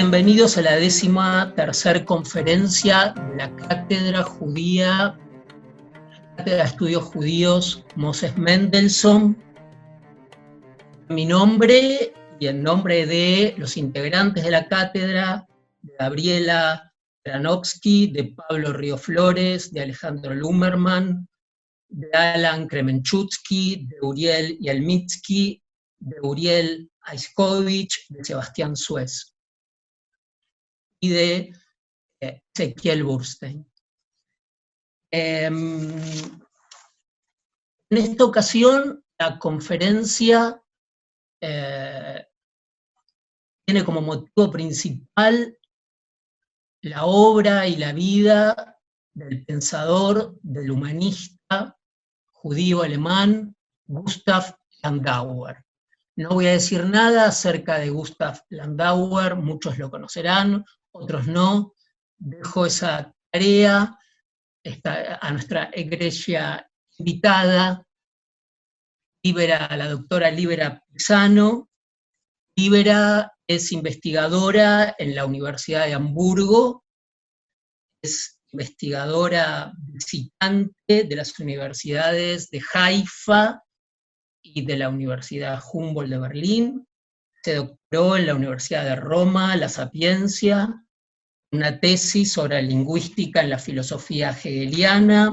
bienvenidos a la 13ª conferencia de la Cátedra Judía, Cátedra de Estudios Judíos Moses Mendelssohn. Mi nombre y en nombre de los integrantes de la cátedra, de Gabriela Granovsky, de Pablo Río Flores, de Alejandro Lummerman, de Alan Kremenchutsky, de Uriel Yelmitsky, de Uriel Aiskovich, de Sebastián Suez y de Ezequiel Burstein. En esta ocasión, la conferencia tiene como motivo principal la obra y la vida del pensador, del humanista judío alemán Gustav Landauer. No voy a decir nada acerca de Gustav Landauer, muchos lo conocerán, otros no. Dejo esa tarea a nuestra egregia invitada, la doctora Libera Pisano. Libera es investigadora en la Universidad de Hamburgo, es investigadora visitante de las universidades de Haifa y de la Universidad Humboldt de Berlín. Se doctoró en la Universidad de Roma, La Sapienza, una tesis sobre lingüística en la filosofía hegeliana.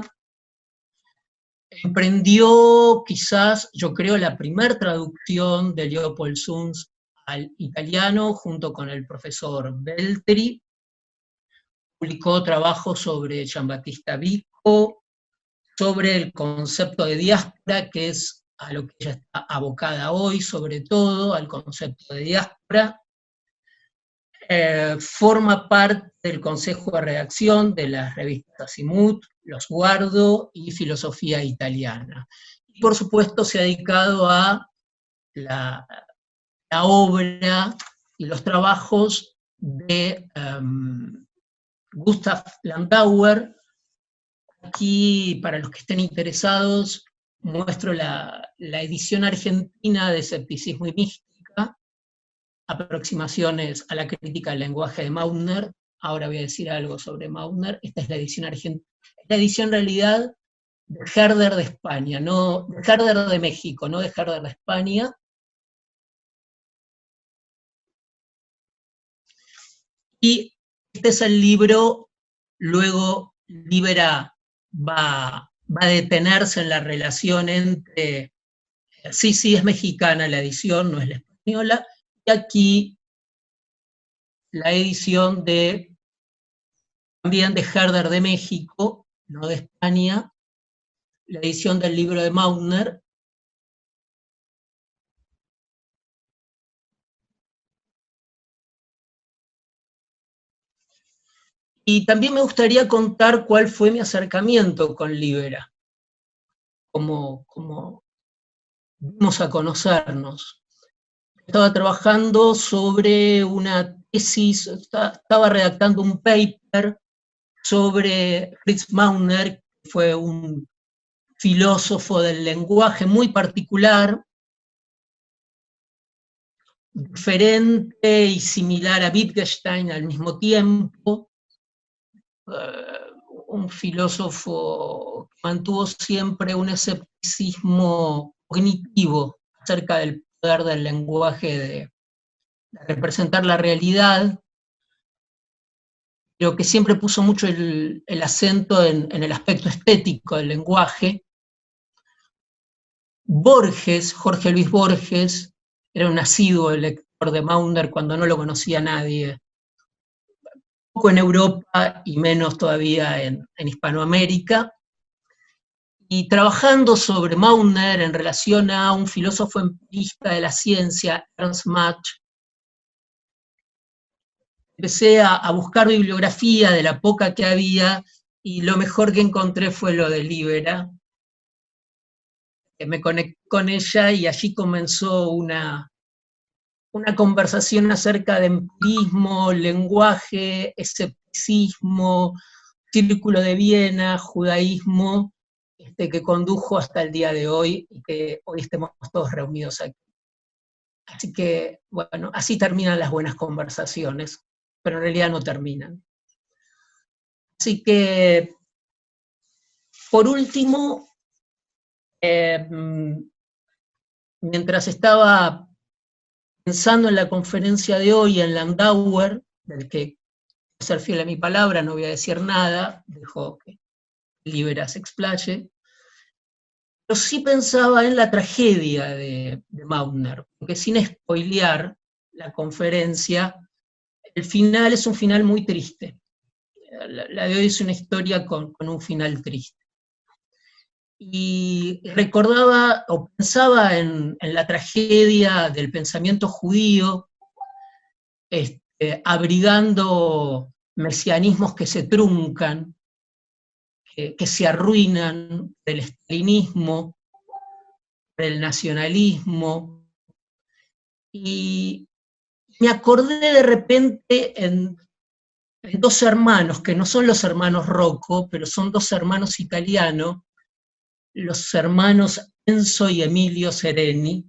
Emprendió quizás, yo creo, la primera traducción de Leopold Suns al italiano junto con el profesor Beltri. Publicó trabajos sobre Giambattista Vico, sobre el concepto de diáspora, que es a lo que ella está abocada hoy, sobre todo al concepto de diáspora. Forma parte del consejo de redacción de las revistas Azimuth, Los Guardo y Filosofía Italiana. Y por supuesto se ha dedicado a la obra y los trabajos de Gustav Landauer. Aquí, para los que estén interesados, muestro la edición argentina de Escepticismo y Mística, aproximaciones a la crítica del lenguaje de Mautner. Ahora voy a decir algo sobre Mautner. Esta es la edición argentina. La edición en realidad de Herder de España, no de Herder de México, no de Herder de España. Y este es el libro. Luego Libera va a detenerse en la relación entre, sí, es mexicana la edición, no es la española, y aquí la edición también de Herder de México, no de España, la edición del libro de Mautner. Y también me gustaría contar cuál fue mi acercamiento con Libera, cómo vimos a conocernos. Estaba trabajando sobre una tesis, estaba redactando un paper sobre Fritz Mautner, que fue un filósofo del lenguaje muy particular, diferente y similar a Wittgenstein al mismo tiempo, un filósofo que mantuvo siempre un escepticismo cognitivo acerca del poder del lenguaje de representar la realidad, pero que siempre puso mucho el acento en el aspecto estético del lenguaje. Jorge Luis Borges, era un asiduo lector de Mautner cuando no lo conocía nadie, poco en Europa y menos todavía en Hispanoamérica, y trabajando sobre Mautner en relación a un filósofo empirista de la ciencia, Ernst Mach, empecé a buscar bibliografía de la poca que había, y lo mejor que encontré fue lo de Libera. Me conecté con ella y allí comenzó una conversación acerca de empirismo, lenguaje, escepticismo, Círculo de Viena, judaísmo, que condujo hasta el día de hoy y que hoy estemos todos reunidos aquí. Así que, bueno, así terminan las buenas conversaciones. pero en realidad no terminan. Así que, por último, mientras estaba pensando en la conferencia de hoy en Landauer, del que, para ser fiel a mi palabra, no voy a decir nada, dejo que Libera se explaye, pero sí pensaba en la tragedia de Mautner, porque sin spoilear la conferencia, el final es un final muy triste. La de hoy es una historia con un final triste. Y recordaba o pensaba en la tragedia del pensamiento judío, abrigando mesianismos que se truncan, que se arruinan, del estalinismo, del nacionalismo, y me acordé de repente en dos hermanos, que no son los hermanos Rocco, pero son dos hermanos italianos, los hermanos Enzo y Emilio Sereni.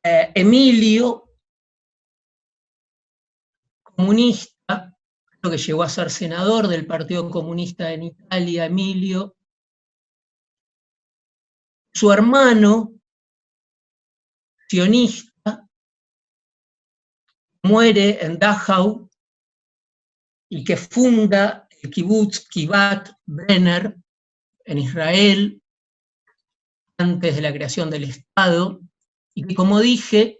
Emilio, comunista, creo que llegó a ser senador del Partido Comunista en Italia, Emilio. Su hermano, sionista, muere en Dachau y que funda el kibutz Givat Brenner en Israel antes de la creación del Estado, y que, como dije,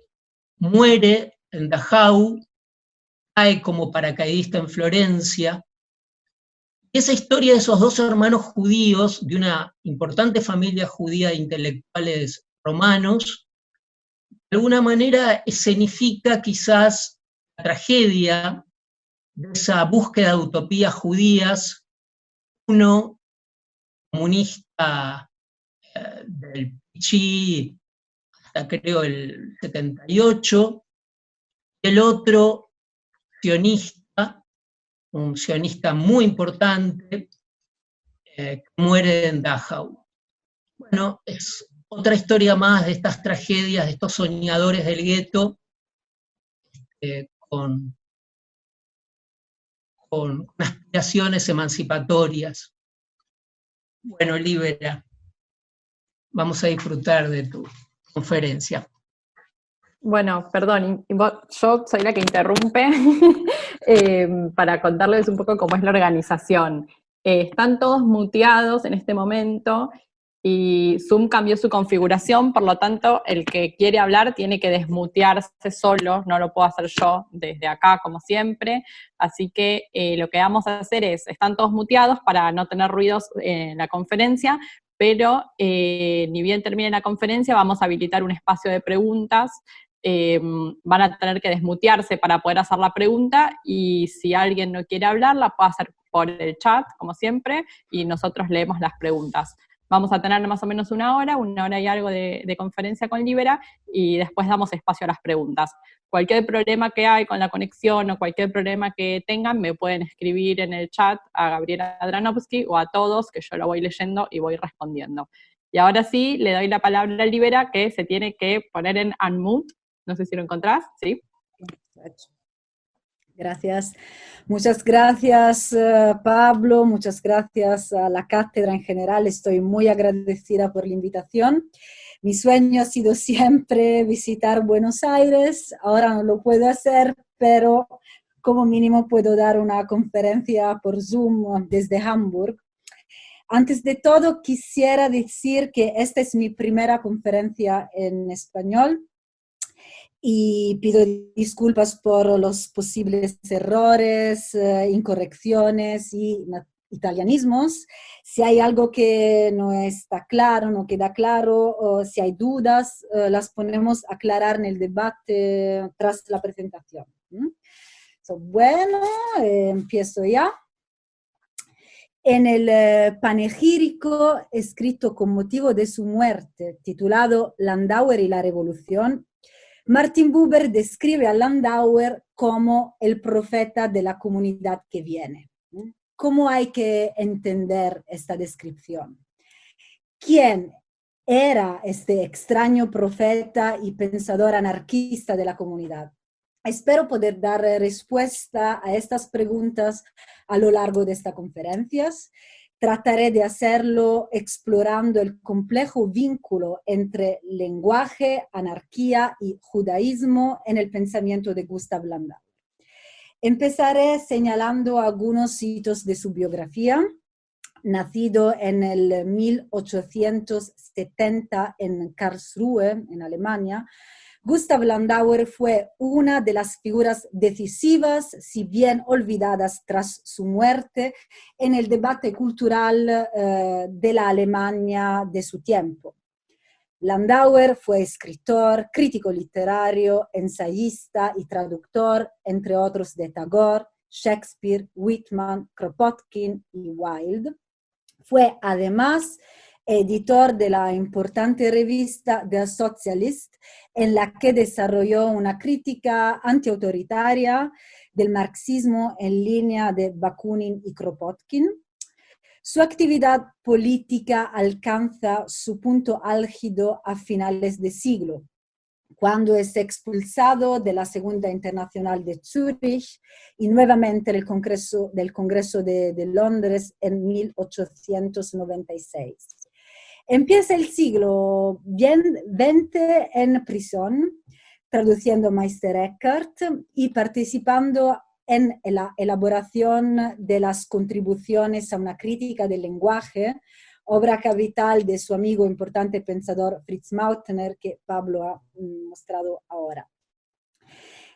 muere en Dachau, cae como paracaidista en Florencia. Esa historia de esos dos hermanos judíos, de una importante familia judía de intelectuales romanos, de alguna manera escenifica quizás la tragedia de esa búsqueda de utopías judías, uno comunista del Pichi hasta creo el 78, el otro sionista, un sionista muy importante, que muere en Dachau. Bueno, es otra historia más de estas tragedias, de estos soñadores del gueto, con aspiraciones emancipatorias. Bueno, Libera, vamos a disfrutar de tu conferencia. Bueno, perdón, yo soy la que interrumpe para contarles un poco cómo es la organización. Están todos muteados en este momento y Zoom cambió su configuración, por lo tanto, el que quiere hablar tiene que desmutearse solo, no lo puedo hacer yo desde acá, como siempre, así que lo que vamos a hacer es, están todos muteados para no tener ruidos en la conferencia, pero ni bien termine la conferencia vamos a habilitar un espacio de preguntas. Van a tener que desmutearse para poder hacer la pregunta, y si alguien no quiere hablar, la puede hacer por el chat, como siempre, y nosotros leemos las preguntas. Vamos a tener más o menos una hora y algo de conferencia con Libera, y después damos espacio a las preguntas. Cualquier problema que hay con la conexión o cualquier problema que tengan, me pueden escribir en el chat a Gabriela Dranovsky o a todos, que yo lo voy leyendo y voy respondiendo. Y ahora sí, le doy la palabra a Libera, que se tiene que poner en unmute. No sé si lo encontrás, ¿sí? Gracias. Muchas gracias, Pablo. Muchas gracias a la cátedra en general. Estoy muy agradecida por la invitación. Mi sueño ha sido siempre visitar Buenos Aires. Ahora no lo puedo hacer, pero como mínimo puedo dar una conferencia por Zoom desde Hamburg. Antes de todo, quisiera decir que esta es mi primera conferencia en español. Y pido disculpas por los posibles errores, incorrecciones y italianismos. Si hay algo que no está claro, no queda claro, o si hay dudas, las ponemos a aclarar en el debate tras la presentación. Bueno, empiezo ya. En el panegírico escrito con motivo de su muerte, titulado Landauer y la Revolución, Martin Buber describe a Landauer como el profeta de la comunidad que viene. ¿Cómo hay que entender esta descripción? ¿Quién era este extraño profeta y pensador anarquista de la comunidad? Espero poder dar respuesta a estas preguntas a lo largo de estas conferencias. Trataré de hacerlo explorando el complejo vínculo entre lenguaje, anarquía y judaísmo en el pensamiento de Gustav Landauer. Empezaré señalando algunos hitos de su biografía. Nacido en el 1870 en Karlsruhe, en Alemania, Gustav Landauer fue una de las figuras decisivas, si bien olvidadas tras su muerte, en el debate cultural de la Alemania de su tiempo. Landauer fue escritor, crítico literario, ensayista y traductor, entre otros de Tagore, Shakespeare, Whitman, Kropotkin y Wilde. Fue además editor de la importante revista Der Sozialist, en la que desarrolló una crítica antiautoritaria del marxismo en línea de Bakunin y Kropotkin. Su actividad política alcanza su punto álgido a finales de siglo, cuando es expulsado de la Segunda Internacional de Zúrich y nuevamente del Congreso de Londres en 1896. Empieza el siglo XX en prisión, traduciendo Meister Eckhart y participando en la elaboración de las contribuciones a una crítica del lenguaje, obra capital de su amigo importante pensador Fritz Mautner, que Pablo ha mostrado ahora.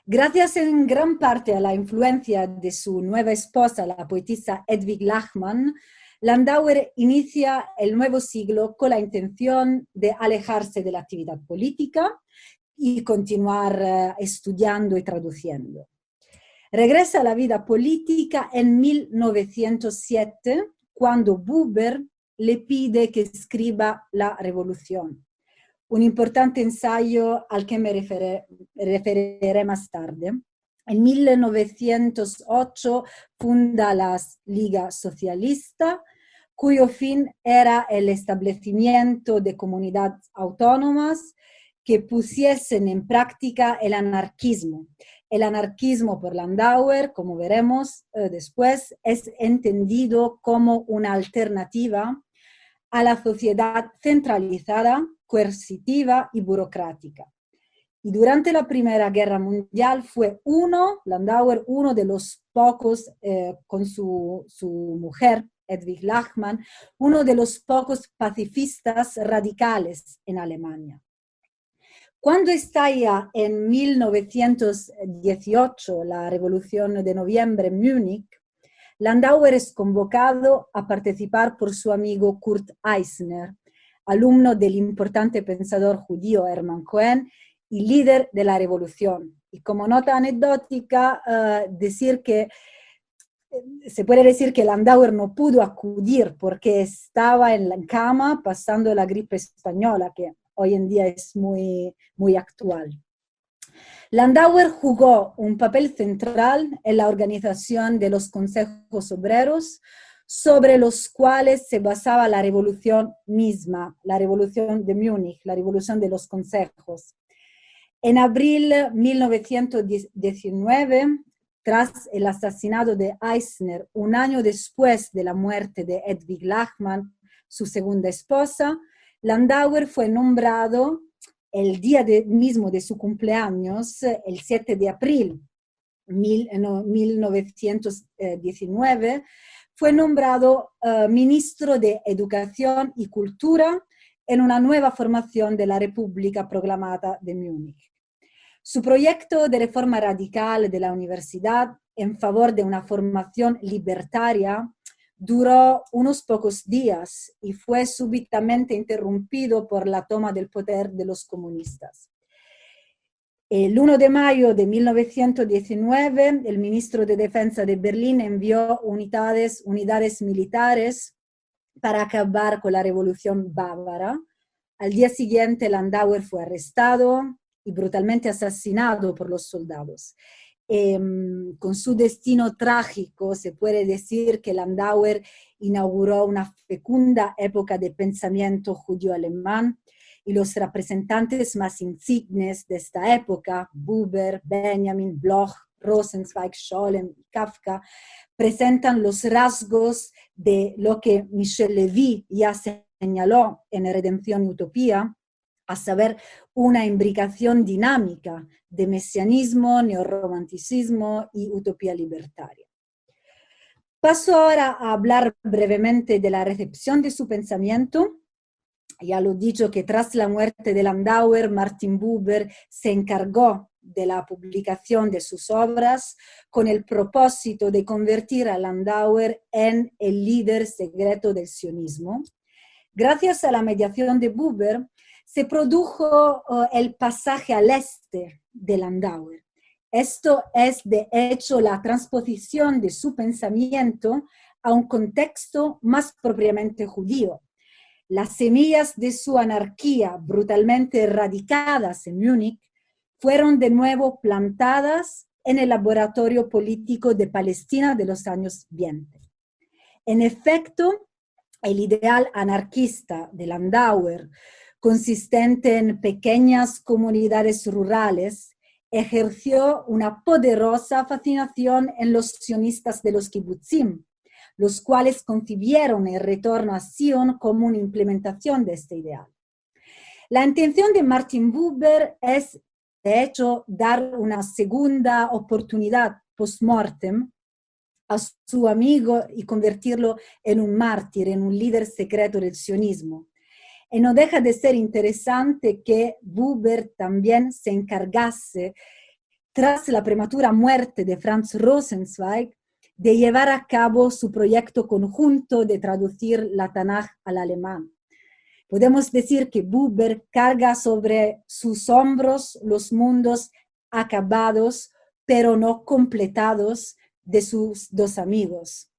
Gracias en gran parte a la influencia de su nueva esposa, la poetisa Hedwig Lachmann, Landauer inicia el nuevo siglo con la intención de alejarse de la actividad política y continuar estudiando y traduciendo. Regresa a la vida política en 1907, cuando Buber le pide que escriba La Revolución, un importante ensayo al que me referiré más tarde. En 1908 funda la Liga Socialista, cuyo fin era el establecimiento de comunidades autónomas que pusiesen en práctica el anarquismo. El anarquismo por Landauer, como veremos después, es entendido como una alternativa a la sociedad centralizada, coercitiva y burocrática. Y durante la Primera Guerra Mundial fue Landauer, uno de los pocos, con su mujer, Hedwig Lachmann, uno de los pocos pacifistas radicales en Alemania. Cuando estalla en 1918 la Revolución de Noviembre en Múnich, Landauer es convocado a participar por su amigo Kurt Eisner, alumno del importante pensador judío Hermann Cohen y líder de la revolución. Y como nota anecdótica, se puede decir que Landauer no pudo acudir porque estaba en la cama pasando la gripe española, que hoy en día es muy, muy actual. Landauer jugó un papel central en la organización de los consejos obreros, sobre los cuales se basaba la revolución misma, la revolución de Múnich, la revolución de los consejos. En abril de 1919, tras el asesinato de Eisner, un año después de la muerte de Hedwig Lachmann, su segunda esposa, Landauer fue nombrado el día mismo de su cumpleaños, el 7 de abril de 1919, fue nombrado ministro de Educación y Cultura en una nueva formación de la República proclamada de Múnich. Su proyecto de reforma radical de la universidad en favor de una formación libertaria duró unos pocos días y fue súbitamente interrumpido por la toma del poder de los comunistas. El 1 de mayo de 1919, el ministro de Defensa de Berlín envió unidades militares para acabar con la revolución bávara. Al día siguiente, Landauer fue arrestado y brutalmente asesinado por los soldados. Con su destino trágico, se puede decir que Landauer inauguró una fecunda época de pensamiento judío-alemán, y los representantes más insignes de esta época, Buber, Benjamin, Bloch, Rosenzweig, Scholem y Kafka, presentan los rasgos de lo que Michel Lévy ya señaló en Redención y Utopía, a saber, una imbricación dinámica de mesianismo, neorromanticismo y utopía libertaria. Paso ahora a hablar brevemente de la recepción de su pensamiento. Ya lo he dicho que tras la muerte de Landauer, Martin Buber se encargó de la publicación de sus obras con el propósito de convertir a Landauer en el líder secreto del sionismo. Gracias a la mediación de Buber, se produjo el pasaje al este de Landauer. Esto es, de hecho, la transposición de su pensamiento a un contexto más propiamente judío. Las semillas de su anarquía, brutalmente erradicadas en Múnich, fueron de nuevo plantadas en el laboratorio político de Palestina de los años 20. En efecto, el ideal anarquista de Landauer, consistente en pequeñas comunidades rurales, ejerció una poderosa fascinación en los sionistas de los kibutzim, los cuales concibieron el retorno a Sion como una implementación de este ideal. La intención de Martin Buber es, de hecho, dar una segunda oportunidad post-mortem a su amigo y convertirlo en un mártir, en un líder secreto del sionismo. Y no deja de ser interesante que Buber también se encargase, tras la prematura muerte de Franz Rosenzweig, de llevar a cabo su proyecto conjunto de traducir la Tanaj al alemán. Podemos decir que Buber carga sobre sus hombros los mundos acabados, pero no completados, de sus dos amigos.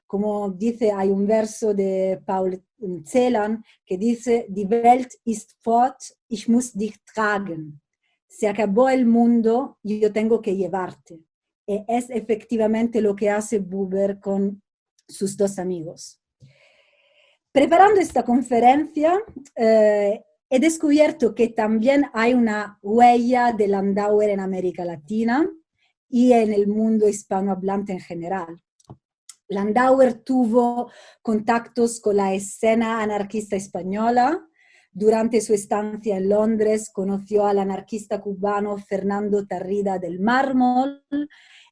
Como dice, hay un verso de Paul Celan que dice: Die Welt ist fort, ich muss dich tragen. Se acabó el mundo y yo tengo que llevarte. Y es efectivamente lo que hace Buber con sus dos amigos. Preparando esta conferencia, he descubierto que también hay una huella de Landauer en América Latina y en el mundo hispanohablante en general. Landauer tuvo contactos con la escena anarquista española. Durante su estancia en Londres conoció al anarquista cubano Fernando Tarrida del Mármol,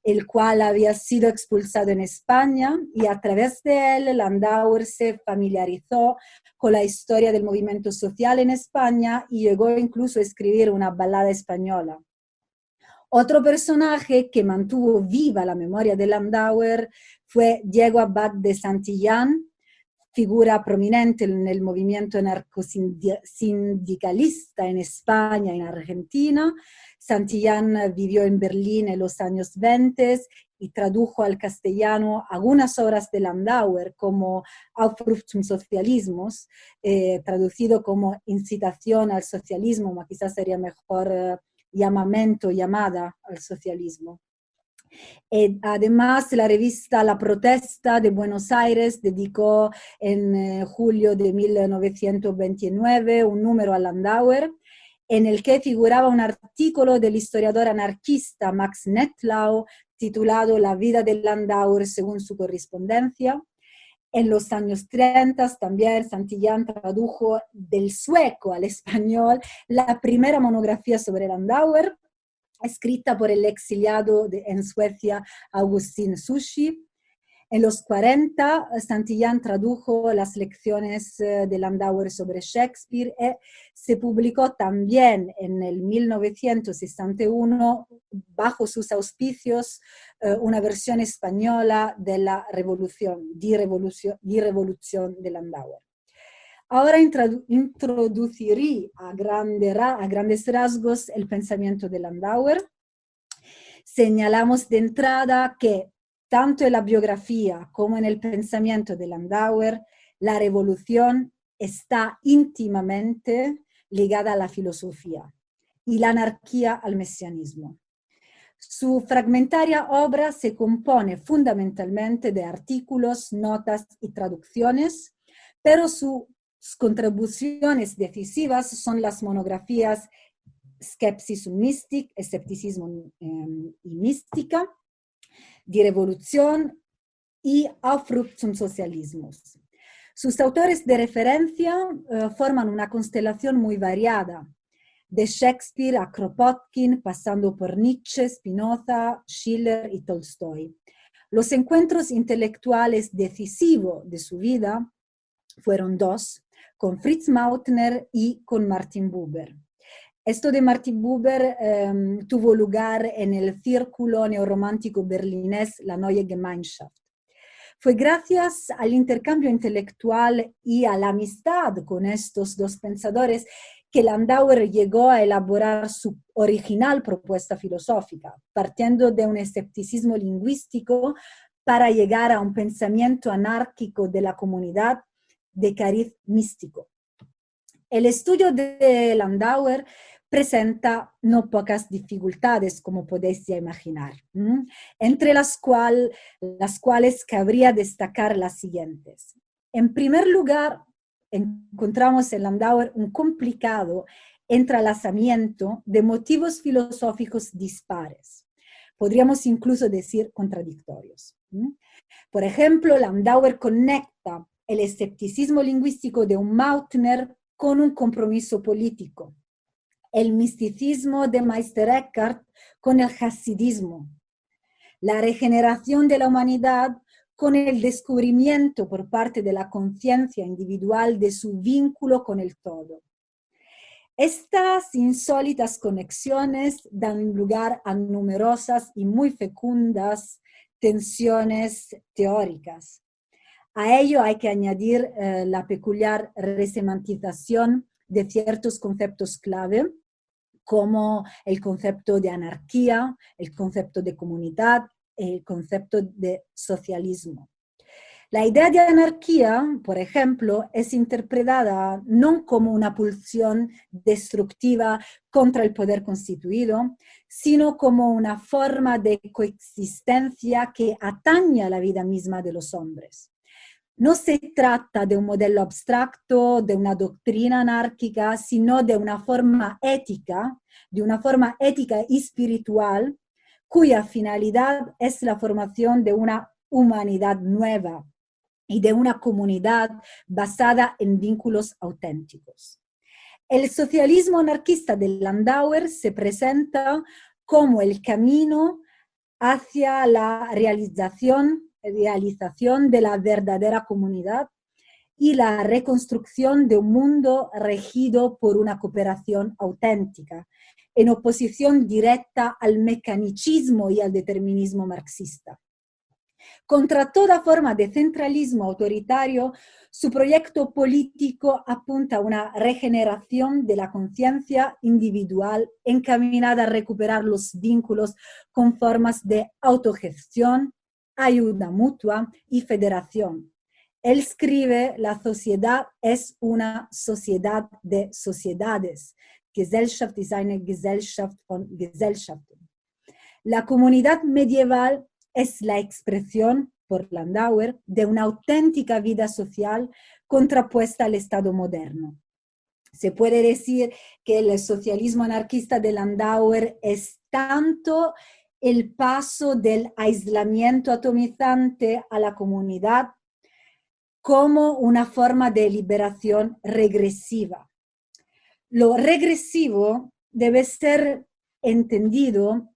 el cual había sido expulsado en España, y a través de él Landauer se familiarizó con la historia del movimiento social en España y llegó incluso a escribir una balada española. Otro personaje que mantuvo viva la memoria de Landauer fue Diego Abad de Santillán, figura prominente en el movimiento anarcosindicalista en España y en Argentina. Santillán vivió en Berlín en los años 20 y tradujo al castellano algunas obras de Landauer, como Aufruf zum Sozialismus, traducido como incitación al socialismo, o quizás sería mejor llamamiento, llamada al socialismo. Además, la revista La Protesta de Buenos Aires dedicó en julio de 1929 un número a Landauer, en el que figuraba un artículo del historiador anarquista Max Nettlau titulado La vida de Landauer según su correspondencia. En los años 30 también Santillán tradujo del sueco al español la primera monografía sobre Landauer, escrita por el exiliado en Suecia Augustin Souchy. En los 40, Santillán tradujo las lecciones de Landauer sobre Shakespeare y se publicó también en el 1961, bajo sus auspicios, una versión española de la Revolución de Landauer. Ahora introduciré a grandes rasgos el pensamiento de Landauer. Señalamos de entrada que tanto en la biografía como en el pensamiento de Landauer, la revolución está íntimamente ligada a la filosofía y la anarquía al mesianismo. Su fragmentaria obra se compone fundamentalmente de artículos, notas y traducciones, pero sus contribuciones decisivas son las monografías Skepsis und Mystik, Escepticismo y Mística, Die Revolution y Aufruf zum Sozialismus. Sus autores de referencia forman una constelación muy variada, de Shakespeare a Kropotkin, pasando por Nietzsche, Spinoza, Schiller y Tolstoy. Los encuentros intelectuales decisivos de su vida fueron dos, con Fritz Mautner y con Martin Buber. Esto de Martin Buber tuvo lugar en el círculo neorromántico berlinés La Neue Gemeinschaft. Fue gracias al intercambio intelectual y a la amistad con estos dos pensadores que Landauer llegó a elaborar su original propuesta filosófica, partiendo de un escepticismo lingüístico para llegar a un pensamiento anárquico de la comunidad de cariz místico. El estudio de Landauer presenta no pocas dificultades, como podéis ya imaginar, entre las cuales cabría destacar las siguientes. En primer lugar, encontramos en Landauer un complicado entrelazamiento de motivos filosóficos dispares. Podríamos incluso decir contradictorios. Por ejemplo, Landauer conecta el escepticismo lingüístico de un Mautner con un compromiso político, el misticismo de Meister Eckhart con el hasidismo, la regeneración de la humanidad con el descubrimiento por parte de la conciencia individual de su vínculo con el todo. Estas insólitas conexiones dan lugar a numerosas y muy fecundas tensiones teóricas. A ello hay que añadir la peculiar resemantización de ciertos conceptos clave, como el concepto de anarquía, el concepto de comunidad, el concepto de socialismo. La idea de anarquía, por ejemplo, es interpretada no como una pulsión destructiva contra el poder constituido, sino como una forma de coexistencia que atañe a la vida misma de los hombres. No se trata de un modelo abstracto, de una doctrina anárquica, sino de una forma ética y espiritual, cuya finalidad es la formación de una humanidad nueva y de una comunidad basada en vínculos auténticos. El socialismo anarquista de Landauer se presenta como el camino hacia la realización de la verdadera comunidad y la reconstrucción de un mundo regido por una cooperación auténtica, en oposición directa al mecanicismo y al determinismo marxista. Contra toda forma de centralismo autoritario, su proyecto político apunta a una regeneración de la conciencia individual encaminada a recuperar los vínculos con formas de autogestión, ayuda mutua y federación. Él escribe: la sociedad es una sociedad de sociedades. Gesellschaft ist eine Gesellschaft von Gesellschaften. La comunidad medieval es la expresión, por Landauer, de una auténtica vida social contrapuesta al Estado moderno. Se puede decir que el socialismo anarquista de Landauer es tanto el paso del aislamiento atomizante a la comunidad como una forma de liberación regresiva. Lo regresivo debe ser entendido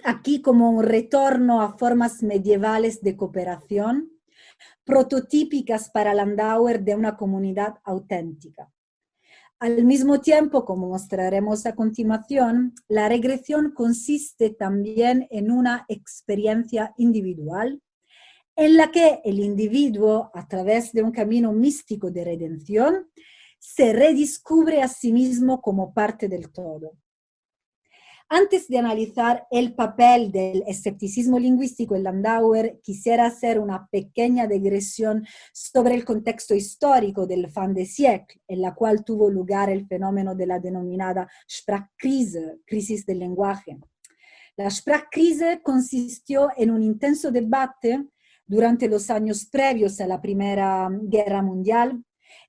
aquí como un retorno a formas medievales de cooperación, prototípicas para Landauer de una comunidad auténtica. Al mismo tiempo, como mostraremos a continuación, la regresión consiste también en una experiencia individual en la que el individuo, a través de un camino místico de redención, se redescubre a sí mismo como parte del todo. Antes de analizar el papel del escepticismo lingüístico en Landauer, quisiera hacer una pequeña digresión sobre el contexto histórico del fin de siècle, en la cual tuvo lugar el fenómeno de la denominada Sprachkrise, crisis del lenguaje. La Sprachkrise consistió en un intenso debate durante los años previos a la Primera Guerra Mundial,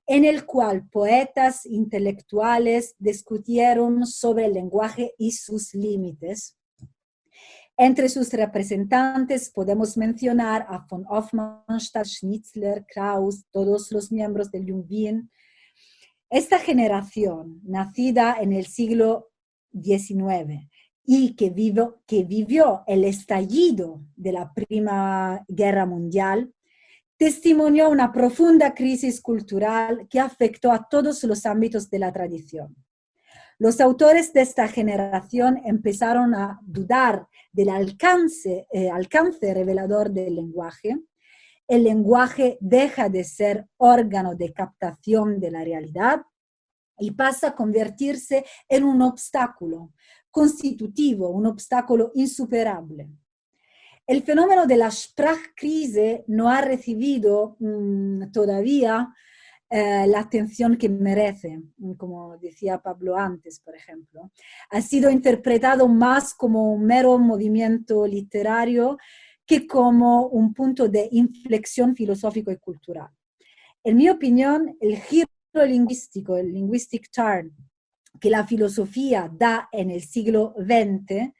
en el cual poetas intelectuales discutieron sobre el lenguaje y sus límites. Entre sus representantes podemos mencionar a von Hofmannsthal, Schnitzler, Krauss, todos los miembros del Jungwirth. Esta generación, nacida en el siglo XIX y que vivió el estallido de la Primera Guerra Mundial, testimonió una profunda crisis cultural que afectó a todos los ámbitos de la tradición. Los autores de esta generación empezaron a dudar del alcance revelador del lenguaje. El lenguaje deja de ser órgano de captación de la realidad y pasa a convertirse en un obstáculo constitutivo, un obstáculo insuperable. El fenómeno de la Sprachkrise no ha recibido todavía la atención que merece, como decía Pablo antes, por ejemplo. Ha sido interpretado más como un mero movimiento literario que como un punto de inflexión filosófico y cultural. En mi opinión, el giro lingüístico, el linguistic turn, que la filosofía da en el siglo XX,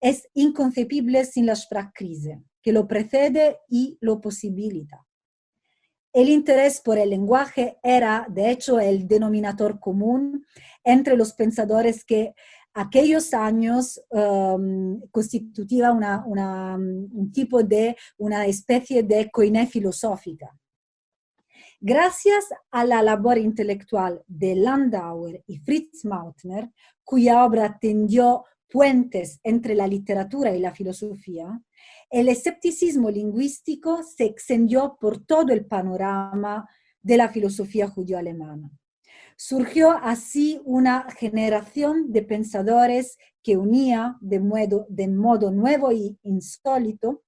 es inconcebible sin la Sprachkrise, que lo precede y lo posibilita. El interés por el lenguaje era, de hecho, el denominador común entre los pensadores que aquellos años constituía una especie de coiné filosófica. Gracias a la labor intelectual de Landauer y Fritz Mautner, cuya obra tendió puentes entre la literatura y la filosofía, el escepticismo lingüístico se extendió por todo el panorama de la filosofía judío-alemana. Surgió así una generación de pensadores que unía de modo nuevo y insólito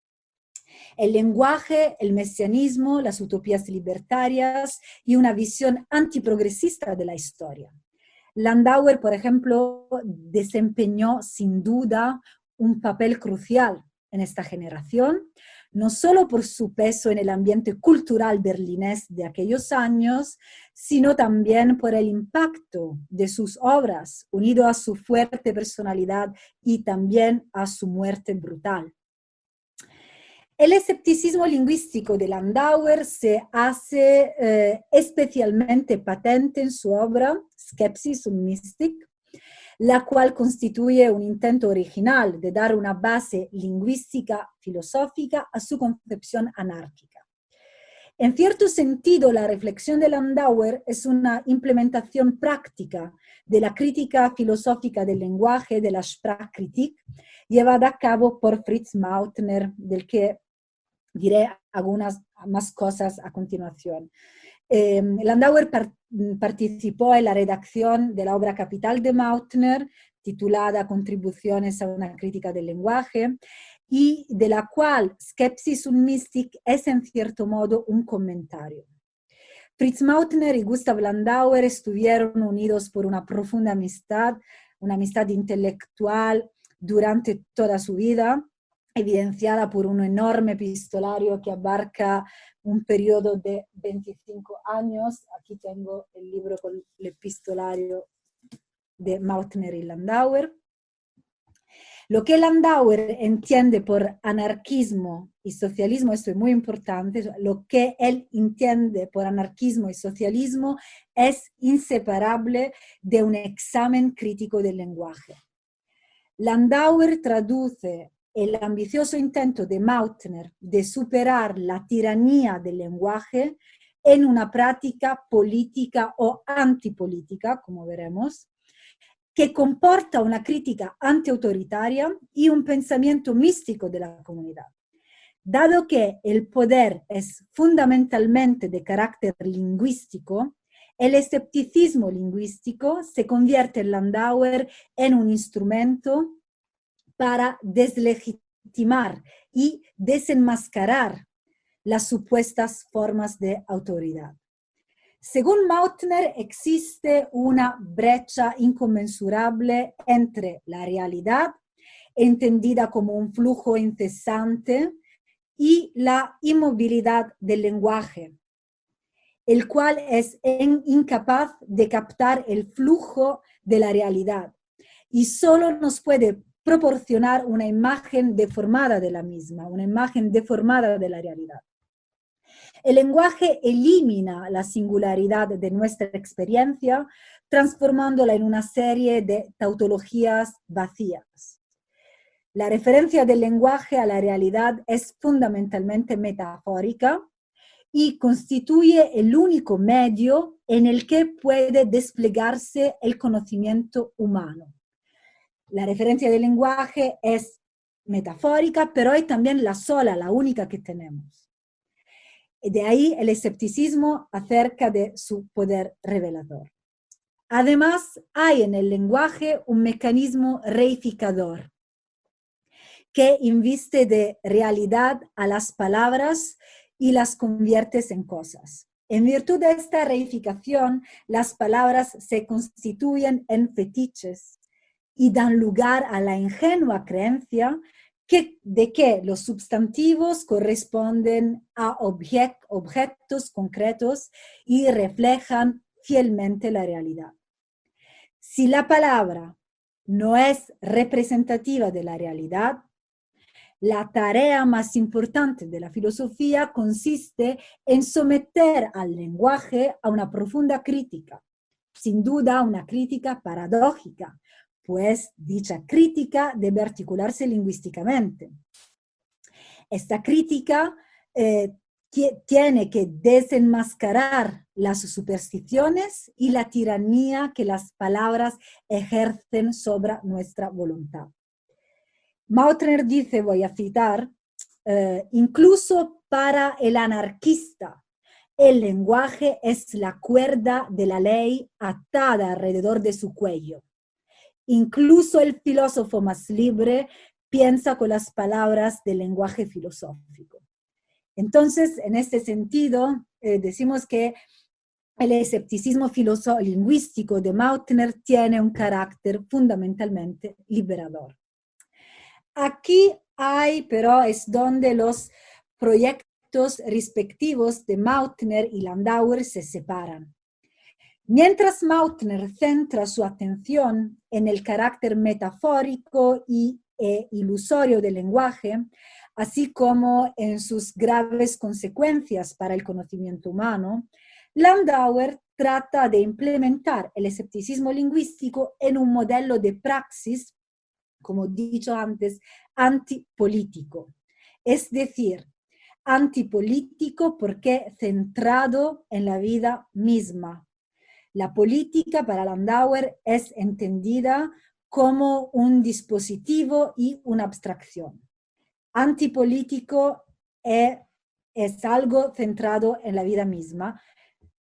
el lenguaje, el mesianismo, las utopías libertarias y una visión antiprogresista de la historia. Landauer, por ejemplo, desempeñó sin duda un papel crucial en esta generación, no solo por su peso en el ambiente cultural berlinés de aquellos años, sino también por el impacto de sus obras, unido a su fuerte personalidad y también a su muerte brutal. El escepticismo lingüístico de Landauer se hace especialmente patente en su obra Skepsis und Mystik, la cual constituye un intento original de dar una base lingüística filosófica a su concepción anárquica. En cierto sentido, la reflexión de Landauer es una implementación práctica de la crítica filosófica del lenguaje, de la Sprachkritik, llevada a cabo por Fritz Mautner, del que diré algunas más cosas a continuación. Landauer participó en la redacción de la obra capital de Mautner, titulada Contribuciones a una crítica del lenguaje, y de la cual Skepsis und Mystik es en cierto modo un comentario. Fritz Mautner y Gustav Landauer estuvieron unidos por una profunda amistad, una amistad intelectual durante toda su vida, evidenciada por un enorme epistolario que abarca un periodo de 25 años. Aquí tengo el libro con el epistolario de Mautner y Landauer. Lo que Landauer entiende por anarquismo y socialismo, esto es muy importante, lo que él entiende por anarquismo y socialismo es inseparable de un examen crítico del lenguaje. Landauer traduce el ambicioso intento de Mautner de superar la tiranía del lenguaje en una práctica política o antipolítica, como veremos, que comporta una crítica antiautoritaria y un pensamiento místico de la comunidad. Dado que el poder es fundamentalmente de carácter lingüístico, el escepticismo lingüístico se convierte en Landauer en un instrumento para deslegitimar y desenmascarar las supuestas formas de autoridad. Según Mautner, existe una brecha inconmensurable entre la realidad entendida como un flujo incesante, y la inmovilidad del lenguaje, el cual es incapaz de captar el flujo de la realidad y solo nos puede proporcionar una imagen deformada de la misma, una imagen deformada de la realidad. El lenguaje elimina la singularidad de nuestra experiencia, transformándola en una serie de tautologías vacías. La referencia del lenguaje a la realidad es fundamentalmente metafórica y constituye el único medio en el que puede desplegarse el conocimiento humano. La referencia del lenguaje es metafórica, pero es también la sola, la única que tenemos. De ahí el escepticismo acerca de su poder revelador. Además, hay en el lenguaje un mecanismo reificador que inviste de realidad a las palabras y las convierte en cosas. En virtud de esta reificación, las palabras se constituyen en fetiches y dan lugar a la ingenua creencia de que los sustantivos corresponden a objetos concretos y reflejan fielmente la realidad. Si la palabra no es representativa de la realidad, la tarea más importante de la filosofía consiste en someter al lenguaje a una profunda crítica, sin duda una crítica paradójica, pues dicha crítica debe articularse lingüísticamente. Esta crítica tiene que desenmascarar las supersticiones y la tiranía que las palabras ejercen sobre nuestra voluntad. Mautner dice, voy a citar, incluso para el anarquista, el lenguaje es la cuerda de la ley atada alrededor de su cuello. Incluso el filósofo más libre piensa con las palabras del lenguaje filosófico. Entonces, en este sentido, decimos que el escepticismo lingüístico de Mautner tiene un carácter fundamentalmente liberador. Aquí hay, pero es donde los proyectos respectivos de Mautner y Landauer se separan. Mientras Mautner centra su atención en el carácter metafórico e ilusorio del lenguaje, así como en sus graves consecuencias para el conocimiento humano, Landauer trata de implementar el escepticismo lingüístico en un modelo de praxis, como dicho antes, antipolítico. Es decir, antipolítico porque centrado en la vida misma. La política para Landauer es entendida como un dispositivo y una abstracción. Antipolítico es algo centrado en la vida misma.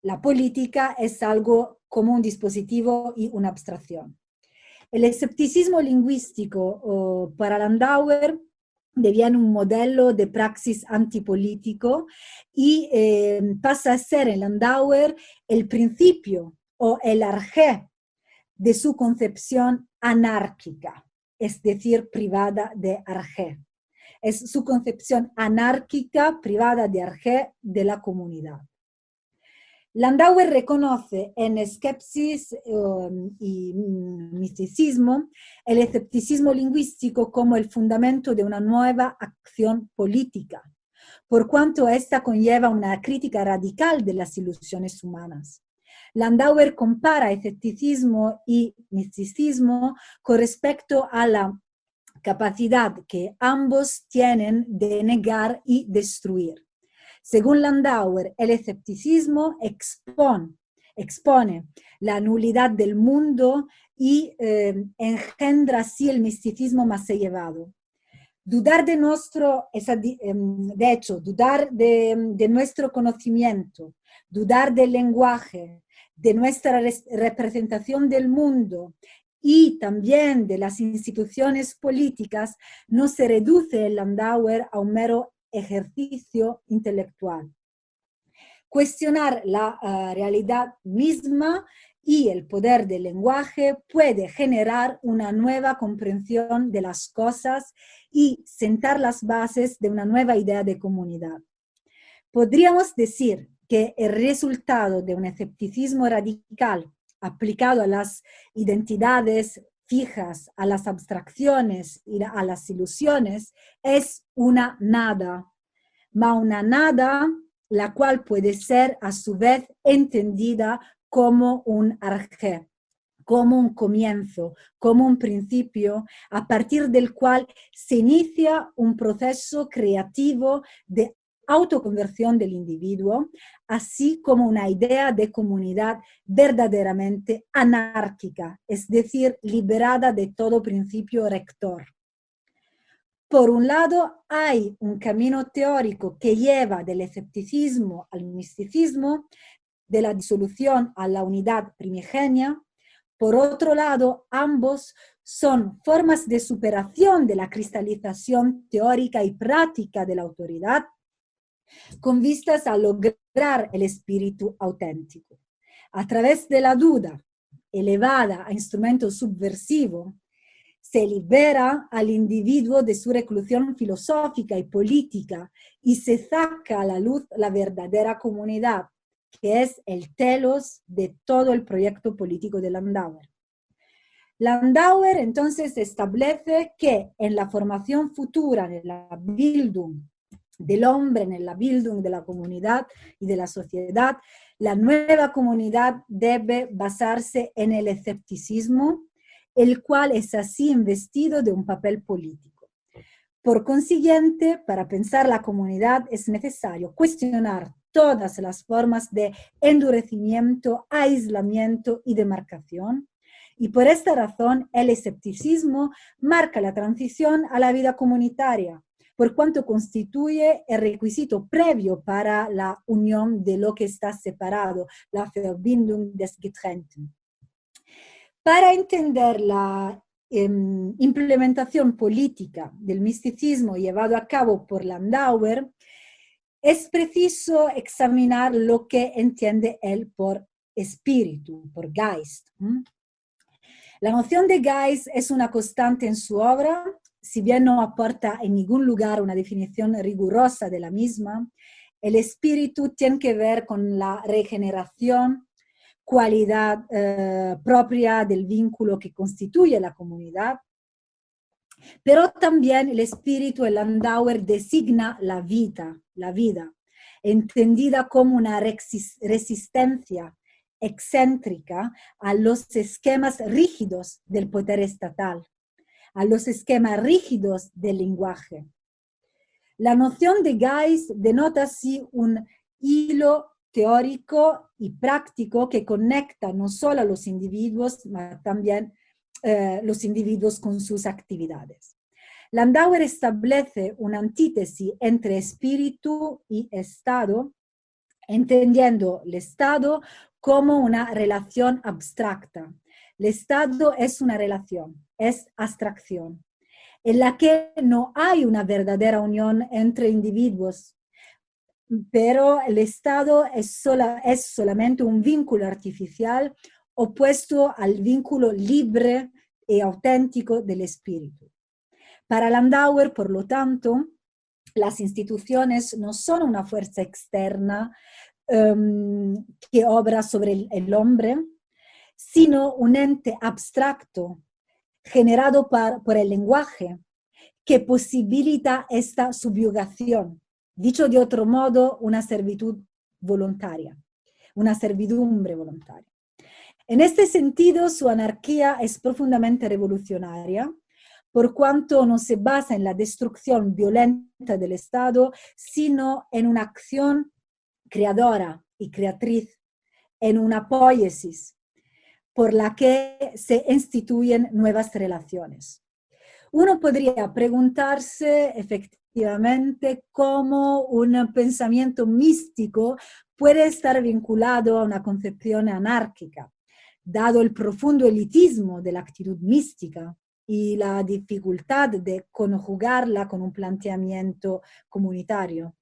La política es algo como un dispositivo y una abstracción. El escepticismo lingüístico para Landauer deviene un modelo de praxis antipolítico y pasa a ser en Landauer el principio o el arjé de su concepción anárquica, es decir, privada de arjé. Es su concepción anárquica, privada de arjé de la comunidad. Landauer reconoce en Skepsis y misticismo el escepticismo lingüístico como el fundamento de una nueva acción política, por cuanto esta conlleva una crítica radical de las ilusiones humanas. Landauer compara escepticismo y misticismo con respecto a la capacidad que ambos tienen de negar y destruir. Según Landauer, el escepticismo expone la nulidad del mundo y engendra así el misticismo más elevado. Dudar de nuestro, de hecho, dudar de nuestro conocimiento, dudar del lenguaje, de nuestra representación del mundo y también de las instituciones políticas, no se reduce en Landauer a un mero ejercicio intelectual. Cuestionar la realidad misma y el poder del lenguaje puede generar una nueva comprensión de las cosas y sentar las bases de una nueva idea de comunidad. Podríamos decir que el resultado de un escepticismo radical aplicado a las identidades fijas, a las abstracciones y a las ilusiones es una nada, una nada la cual puede ser a su vez entendida como un arjé, como un comienzo, como un principio, a partir del cual se inicia un proceso creativo de autoconversión del individuo, así como una idea de comunidad verdaderamente anárquica, es decir, liberada de todo principio rector. Por un lado, hay un camino teórico que lleva del escepticismo al misticismo, de la disolución a la unidad primigenia. Por otro lado, ambos son formas de superación de la cristalización teórica y práctica de la autoridad, con vistas a lograr el espíritu auténtico. A través de la duda, elevada a instrumento subversivo, se libera al individuo de su reclusión filosófica y política y se saca a la luz la verdadera comunidad, que es el telos de todo el proyecto político de Landauer. Landauer entonces establece que en la formación futura, en la Bildung del hombre, en la Bildung de la comunidad y de la sociedad, la nueva comunidad debe basarse en el escepticismo, el cual es así investido de un papel político. Por consiguiente, para pensar la comunidad es necesario cuestionar todas las formas de endurecimiento, aislamiento y demarcación, y por esta razón el escepticismo marca la transición a la vida comunitaria, por cuanto constituye el requisito previo para la unión de lo que está separado, la Verbindung des Getrennten. Para entender la implementación política del misticismo llevado a cabo por Landauer, es preciso examinar lo que entiende él por espíritu, por Geist. La noción de Geist es una constante en su obra, si bien no aporta en ningún lugar una definición rigurosa de la misma. El espíritu tiene que ver con la regeneración, cualidad propia del vínculo que constituye la comunidad, pero también el espíritu en Landauer designa la vida, entendida como una resistencia excéntrica a los esquemas rígidos del poder estatal, a los esquemas rígidos del lenguaje. La noción de Geist denota así un hilo teórico y práctico que conecta no solo a los individuos, sino también los individuos con sus actividades. Landauer establece una antítesis entre espíritu y Estado, entendiendo el Estado como una relación abstracta. El Estado es una relación, es abstracción, en la que no hay una verdadera unión entre individuos, pero el Estado es solamente un vínculo artificial opuesto al vínculo libre y auténtico del espíritu. Para Landauer, por lo tanto, las instituciones no son una fuerza externa que obra sobre el hombre, sino un ente abstracto generado por el lenguaje que posibilita esta subyugación. Dicho de otro modo, una servitud voluntaria, una servidumbre voluntaria. En este sentido, su anarquía es profundamente revolucionaria, por cuanto no se basa en la destrucción violenta del Estado, sino en una acción creadora y creatriz, en una poiesis, por la que se instituyen nuevas relaciones. Uno podría preguntarse efectivamente cómo un pensamiento místico puede estar vinculado a una concepción anárquica, dado el profundo elitismo de la actitud mística y la dificultad de conjugarla con un planteamiento comunitario.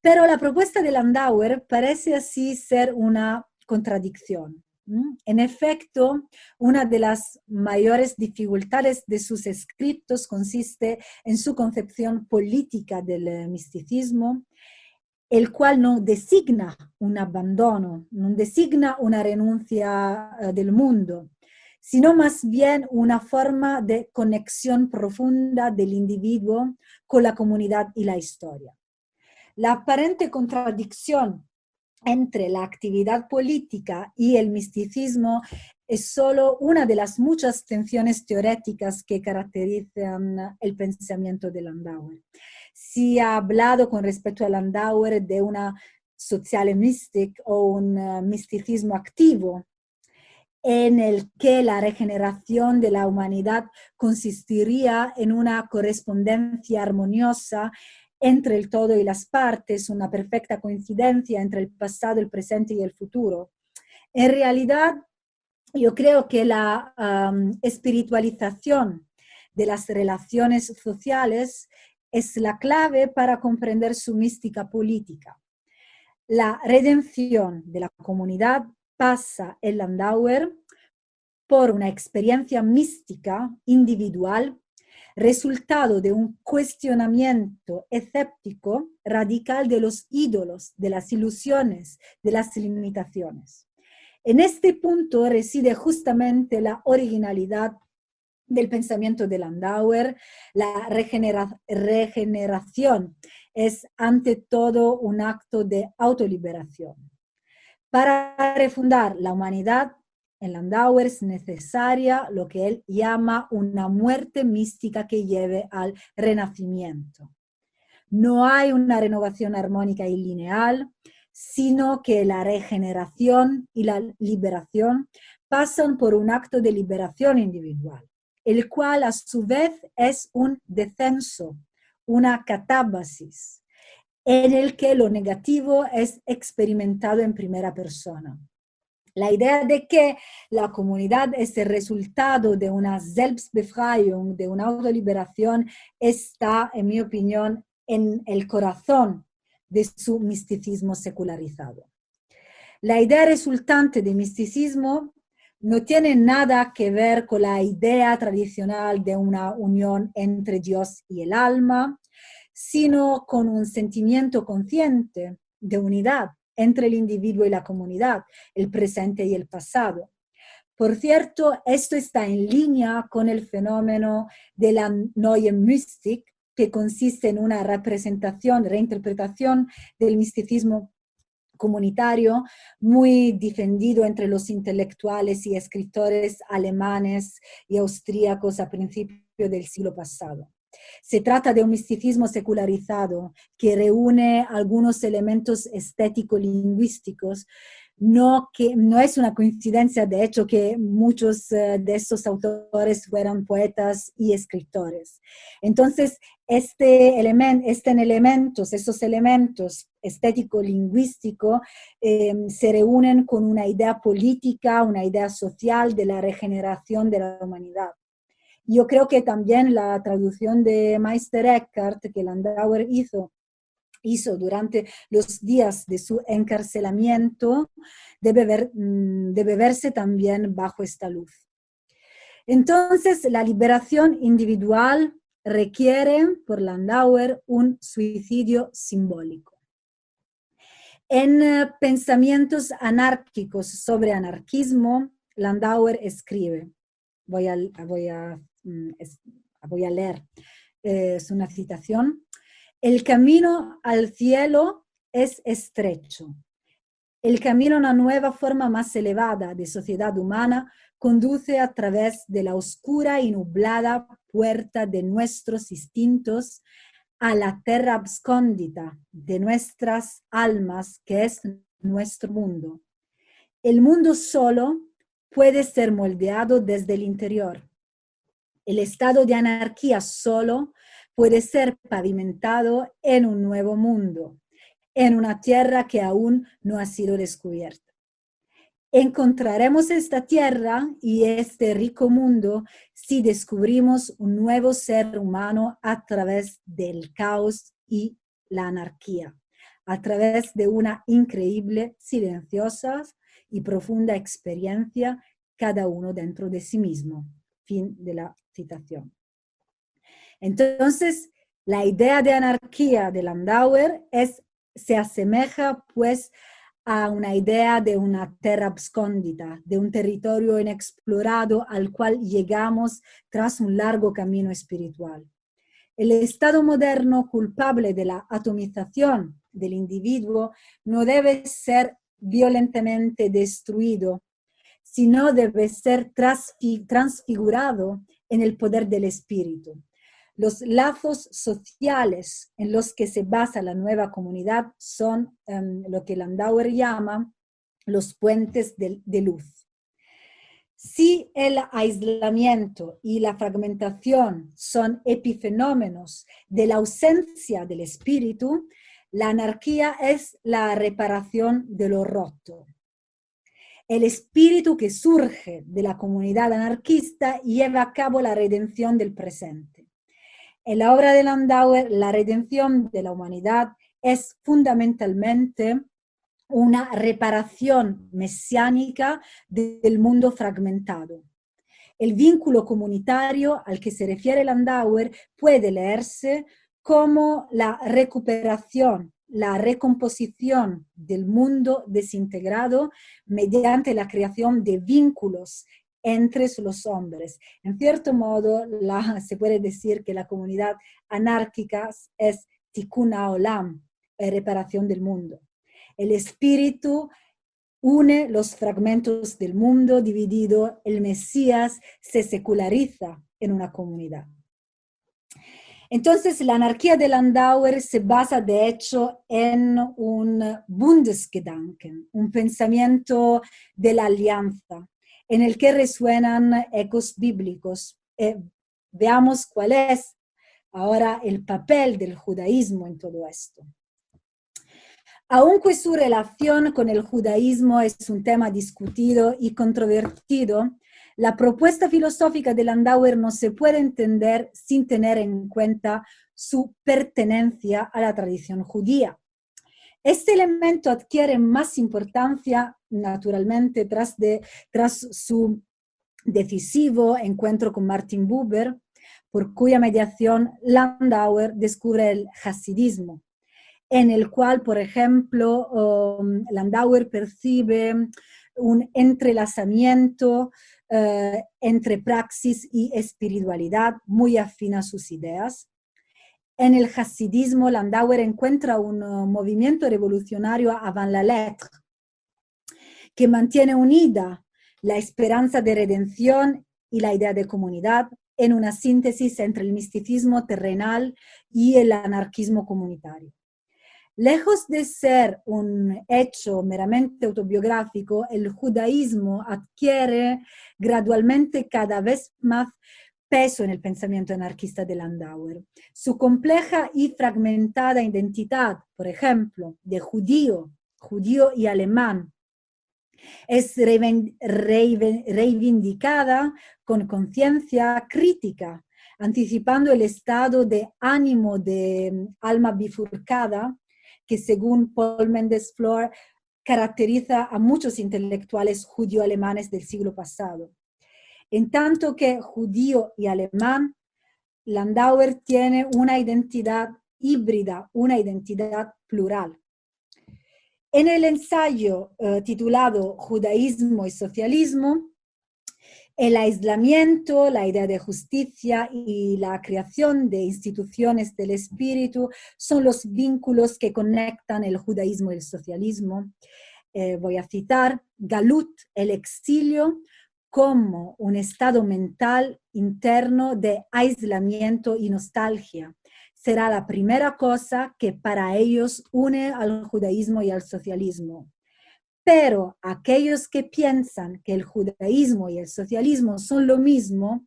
Pero la propuesta de Landauer parece así ser una contradicción. En efecto, una de las mayores dificultades de sus escritos consiste en su concepción política del misticismo, el cual no designa un abandono, no designa una renuncia del mundo, sino más bien una forma de conexión profunda del individuo con la comunidad y la historia. La aparente contradicción entre la actividad política y el misticismo es solo una de las muchas tensiones teóricas que caracterizan el pensamiento de Landauer. Se ha hablado con respecto a Landauer de una sociale mystik o un misticismo activo, en el que la regeneración de la humanidad consistiría en una correspondencia armoniosa entre el todo y las partes, una perfecta coincidencia entre el pasado, el presente y el futuro. En realidad, yo creo que la espiritualización de las relaciones sociales es la clave para comprender su mística política. La redención de la comunidad pasa en Landauer por una experiencia mística individual, resultado de un cuestionamiento escéptico radical de los ídolos, de las ilusiones, de las limitaciones. En este punto reside justamente la originalidad del pensamiento de Landauer. La regeneración es ante todo un acto de autoliberación. Para refundar la humanidad, en Landauer es necesaria lo que él llama una muerte mística que lleve al renacimiento. No hay una renovación armónica y lineal, sino que la regeneración y la liberación pasan por un acto de liberación individual, el cual a su vez es un descenso, una catábasis, en el que lo negativo es experimentado en primera persona. La idea de que la comunidad es el resultado de una Selbstbefreiung, de una autoliberación, está, en mi opinión, en el corazón de su misticismo secularizado. La idea resultante de misticismo no tiene nada que ver con la idea tradicional de una unión entre Dios y el alma, sino con un sentimiento consciente de unidad entre el individuo y la comunidad, el presente y el pasado. Por cierto, esto está en línea con el fenómeno de la Neue Mystik, que consiste en una representación, reinterpretación del misticismo comunitario muy difundido entre los intelectuales y escritores alemanes y austríacos a principios del siglo pasado. Se trata de un misticismo secularizado que reúne algunos elementos estético-lingüísticos. No es una coincidencia, de hecho, que muchos de estos autores fueran poetas y escritores. Entonces, estos elementos estético-lingüísticos se reúnen con una idea política, una idea social de la regeneración de la humanidad. Yo creo que también la traducción de Meister Eckhart que Landauer hizo durante los días de su encarcelamiento debe verse también bajo esta luz. Entonces, la liberación individual requiere, por Landauer, un suicidio simbólico. En Pensamientos anárquicos sobre anarquismo, Landauer escribe, voy a leer, es una citación: el camino al cielo es estrecho. El camino a una nueva forma más elevada de sociedad humana conduce a través de la oscura y nublada puerta de nuestros instintos a la terra abscondita de nuestras almas, que es nuestro mundo. El mundo solo puede ser moldeado desde el interior. El estado de anarquía solo puede ser pavimentado en un nuevo mundo, en una tierra que aún no ha sido descubierta. Encontraremos esta tierra y este rico mundo si descubrimos un nuevo ser humano a través del caos y la anarquía, a través de una increíble, silenciosa y profunda experiencia, cada uno dentro de sí mismo. Fin de la citación. Entonces, la idea de anarquía de Landauer se asemeja pues a una idea de una terra abscondita, de un territorio inexplorado al cual llegamos tras un largo camino espiritual. El estado moderno culpable de la atomización del individuo no debe ser violentamente destruido, sino debe ser transfigurado en el poder del espíritu. Los lazos sociales en los que se basa la nueva comunidad son lo que Landauer llama los puentes de luz. Si el aislamiento y la fragmentación son epifenómenos de la ausencia del espíritu, la anarquía es la reparación de lo roto. El espíritu que surge de la comunidad anarquista lleva a cabo la redención del presente. En la obra de Landauer, la redención de la humanidad es fundamentalmente una reparación mesiánica del mundo fragmentado. El vínculo comunitario al que se refiere Landauer puede leerse como la recuperación, la recomposición del mundo desintegrado mediante la creación de vínculos entre los hombres. En cierto modo, se puede decir que la comunidad anárquica es tikkun haolam, reparación del mundo. El espíritu une los fragmentos del mundo dividido, el Mesías se seculariza en una comunidad. Entonces, la anarquía de Landauer se basa, de hecho, en un Bundesgedanken, un pensamiento de la alianza, en el que resuenan ecos bíblicos. Veamos cuál es ahora el papel del judaísmo en todo esto. Aunque su relación con el judaísmo es un tema discutido y controvertido, la propuesta filosófica de Landauer no se puede entender sin tener en cuenta su pertenencia a la tradición judía. Este elemento adquiere más importancia, naturalmente, tras su decisivo encuentro con Martin Buber, por cuya mediación Landauer descubre el hasidismo, en el cual, por ejemplo, Landauer percibe un entrelazamiento entre praxis y espiritualidad muy afín a sus ideas. En el hasidismo, Landauer encuentra un movimiento revolucionario avant la lettre, que mantiene unida la esperanza de redención y la idea de comunidad en una síntesis entre el misticismo terrenal y el anarquismo comunitario. Lejos de ser un hecho meramente autobiográfico, el judaísmo adquiere gradualmente cada vez más peso en el pensamiento anarquista de Landauer. Su compleja y fragmentada identidad, por ejemplo, de judío y alemán, es reivindicada con conciencia crítica, anticipando el estado de ánimo de alma bifurcada que, según Paul Mendes Flohr, caracteriza a muchos intelectuales judío-alemanes del siglo pasado. En tanto que judío y alemán, Landauer tiene una identidad híbrida, una identidad plural. En el ensayo titulado Judaísmo y Socialismo, el aislamiento, la idea de justicia y la creación de instituciones del espíritu son los vínculos que conectan el judaísmo y el socialismo. Voy a citar Galut, el exilio, como un estado mental interno de aislamiento y nostalgia. Será la primera cosa que para ellos une al judaísmo y al socialismo. Pero aquellos que piensan que el judaísmo y el socialismo son lo mismo,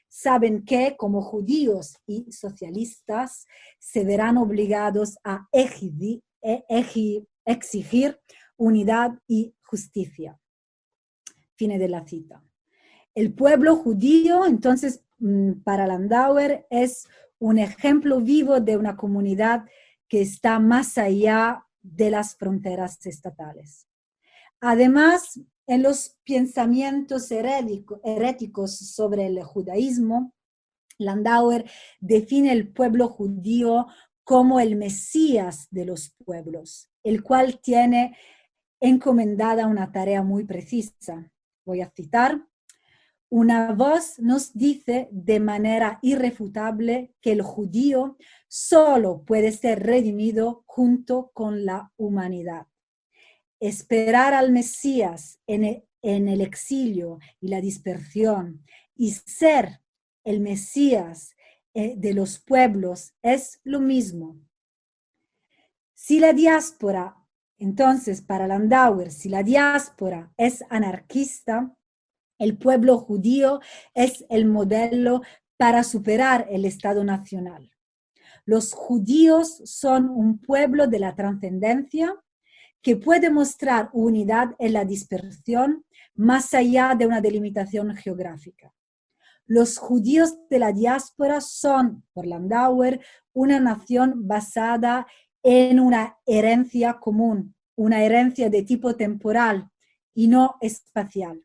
saben que como judíos y socialistas se verán obligados a exigir unidad y justicia. Fin de la cita. El pueblo judío, entonces, para Landauer, es un ejemplo vivo de una comunidad que está más allá de las fronteras estatales. Además, en los pensamientos heréticos sobre el judaísmo, Landauer define el pueblo judío como el Mesías de los pueblos, el cual tiene encomendada una tarea muy precisa. Voy a citar: una voz nos dice de manera irrefutable que el judío solo puede ser redimido junto con la humanidad. Esperar al Mesías en el exilio y la dispersión y ser el Mesías de los pueblos es lo mismo. Si la diáspora, entonces para Landauer, si la diáspora es anarquista, el pueblo judío es el modelo para superar el Estado nacional. Los judíos son un pueblo de la trascendencia que puede mostrar unidad en la dispersión más allá de una delimitación geográfica. Los judíos de la diáspora son, por Landauer, una nación basada en una herencia común, una herencia de tipo temporal y no espacial.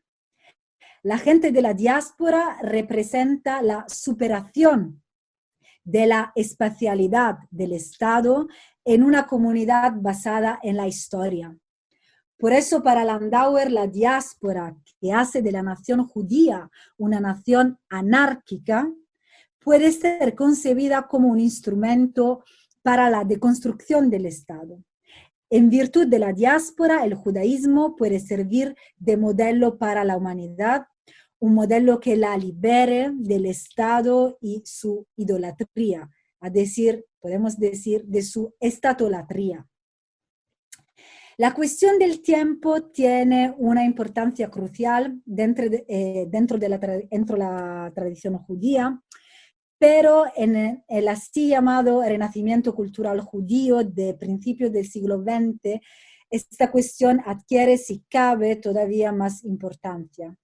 La gente de la diáspora representa la superación de la espacialidad del Estado en una comunidad basada en la historia. Por eso para Landauer la diáspora, que hace de la nación judía una nación anárquica, puede ser concebida como un instrumento para la deconstrucción del Estado. En virtud de la diáspora, el judaísmo puede servir de modelo para la humanidad, un modelo que la libere del Estado y su idolatría, podemos decir, de su estatolatría. La cuestión del tiempo tiene una importancia crucial dentro de la tradición judía, pero en el así llamado renacimiento cultural judío de principios del siglo XX, esta cuestión adquiere, si cabe, todavía más importancia.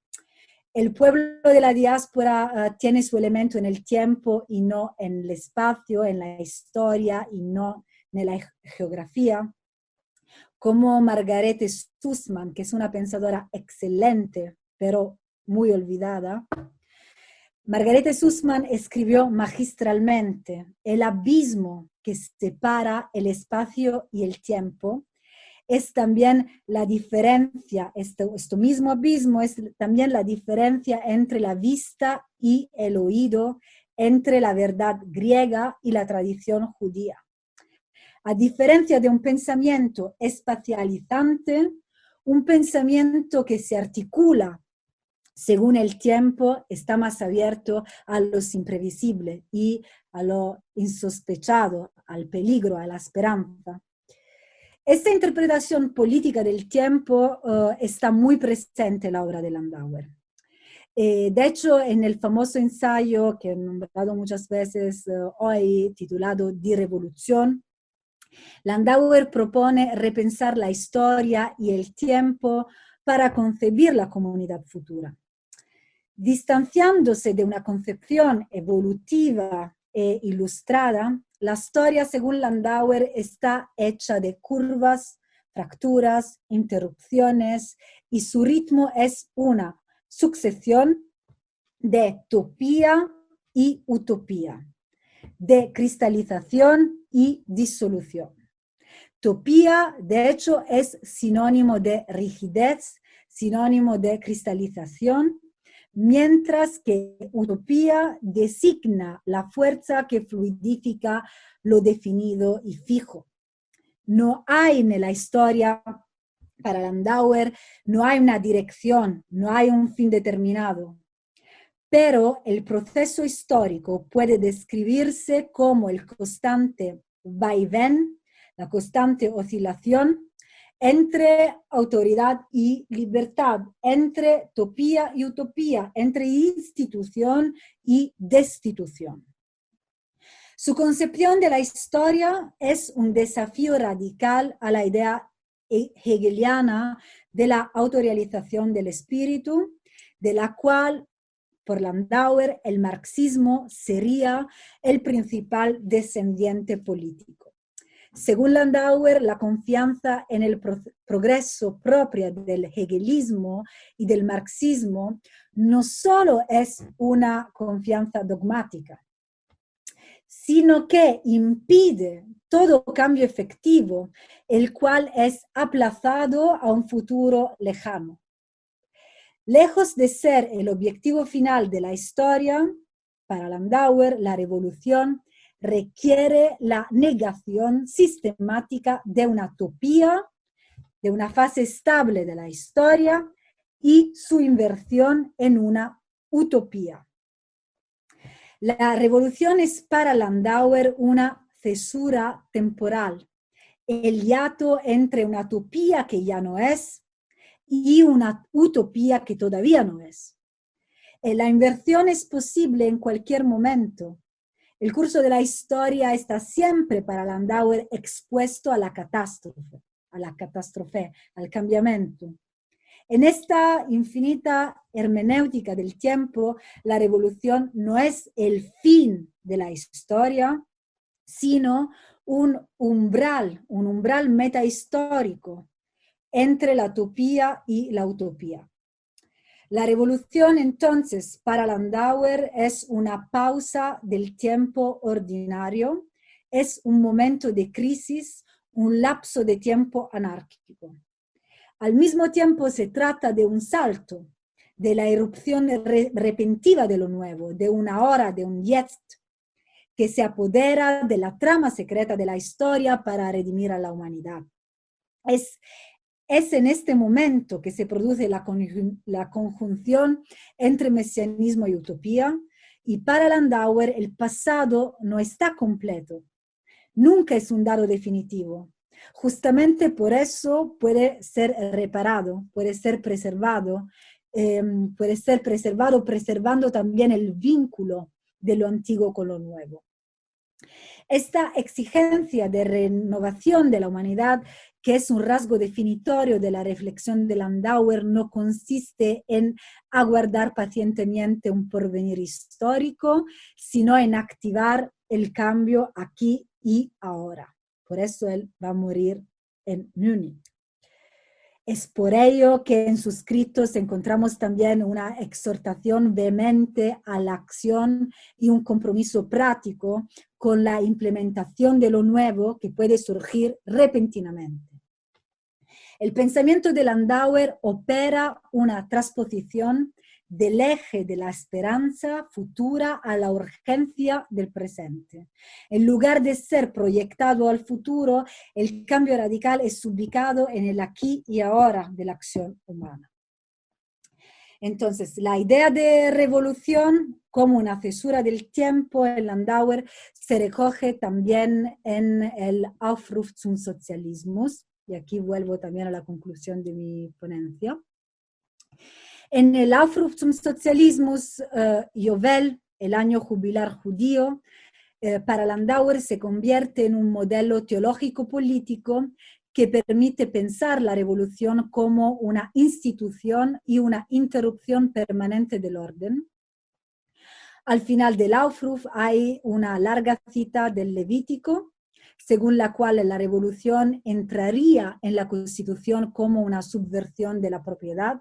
El pueblo de la diáspora tiene su elemento en el tiempo y no en el espacio, en la historia y no en la geografía. Como Margarete Sussman, que es una pensadora excelente, pero muy olvidada. Margarete Sussman escribió magistralmente: el abismo que separa el espacio y el tiempo es también la diferencia, esto mismo abismo es también la diferencia entre la vista y el oído, entre la verdad griega y la tradición judía. A diferencia de un pensamiento espacializante, un pensamiento que se articula según el tiempo está más abierto a lo imprevisible y a lo insospechado, al peligro, a la esperanza. Esta interpretación política del tiempo está muy presente en la obra de Landauer. De hecho, en el famoso ensayo que he nombrado muchas veces hoy, titulado Die Revolution, Landauer propone repensar la historia y el tiempo para concebir la comunidad futura. Distanciándose de una concepción evolutiva e ilustrada, la historia, según Landauer, está hecha de curvas, fracturas, interrupciones, y su ritmo es una sucesión de topía y utopía, de cristalización y disolución. Topía, de hecho, es sinónimo de rigidez, sinónimo de cristalización, mientras que utopía designa la fuerza que fluidifica lo definido y fijo. No hay en la historia, para Landauer, no hay una dirección, no hay un fin determinado. Pero el proceso histórico puede describirse como el constante vaivén, la constante oscilación entre autoridad y libertad, entre topía y utopía, entre institución y destitución. Su concepción de la historia es un desafío radical a la idea hegeliana de la autorrealización del espíritu, de la cual, por Landauer, el marxismo sería el principal descendiente político. Según Landauer, la confianza en el progreso propia del hegelismo y del marxismo no solo es una confianza dogmática, sino que impide todo cambio efectivo, el cual es aplazado a un futuro lejano. Lejos de ser el objetivo final de la historia, para Landauer, la revolución requiere la negación sistemática de una utopía, de una fase estable de la historia y su inversión en una utopía. La revolución es para Landauer una cesura temporal, el hiato entre una utopía que ya no es y una utopía que todavía no es. La inversión es posible en cualquier momento. El curso de la historia está siempre para Landauer expuesto a la catástrofe, al cambiamiento. En esta infinita hermenéutica del tiempo, la revolución no es el fin de la historia, sino un umbral metahistórico entre la utopía y la utopía. La revolución, entonces, para Landauer es una pausa del tiempo ordinario, es un momento de crisis, un lapso de tiempo anárquico. Al mismo tiempo se trata de un salto, de la irrupción repentina de lo nuevo, de una hora, de un jetzt, que se apodera de la trama secreta de la historia para redimir a la humanidad. Es en este momento que se produce la conjunción entre mesianismo y utopía, y para Landauer el pasado no está completo, nunca es un dado definitivo. Justamente por eso puede ser reparado, puede ser preservado preservando también el vínculo de lo antiguo con lo nuevo. Esta exigencia de renovación de la humanidad, que es un rasgo definitorio de la reflexión de Landauer, no consiste en aguardar pacientemente un porvenir histórico, sino en activar el cambio aquí y ahora. Por eso él va a morir en Múnich. Es por ello que en sus escritos encontramos también una exhortación vehemente a la acción y un compromiso práctico con la implementación de lo nuevo que puede surgir repentinamente. El pensamiento de Landauer opera una transposición del eje de la esperanza futura a la urgencia del presente. En lugar de ser proyectado al futuro, el cambio radical es ubicado en el aquí y ahora de la acción humana. Entonces, la idea de revolución como una cesura del tiempo en Landauer se recoge también en el Aufruf zum Sozialismus, y aquí vuelvo también a la conclusión de mi ponencia. En el Aufruf zum Sozialismus, Yovel, el año jubilar judío, para Landauer se convierte en un modelo teológico-político que permite pensar la revolución como una institución y una interrupción permanente del orden. Al final del Aufruf hay una larga cita del Levítico, según la cual la revolución entraría en la Constitución como una subversión de la propiedad.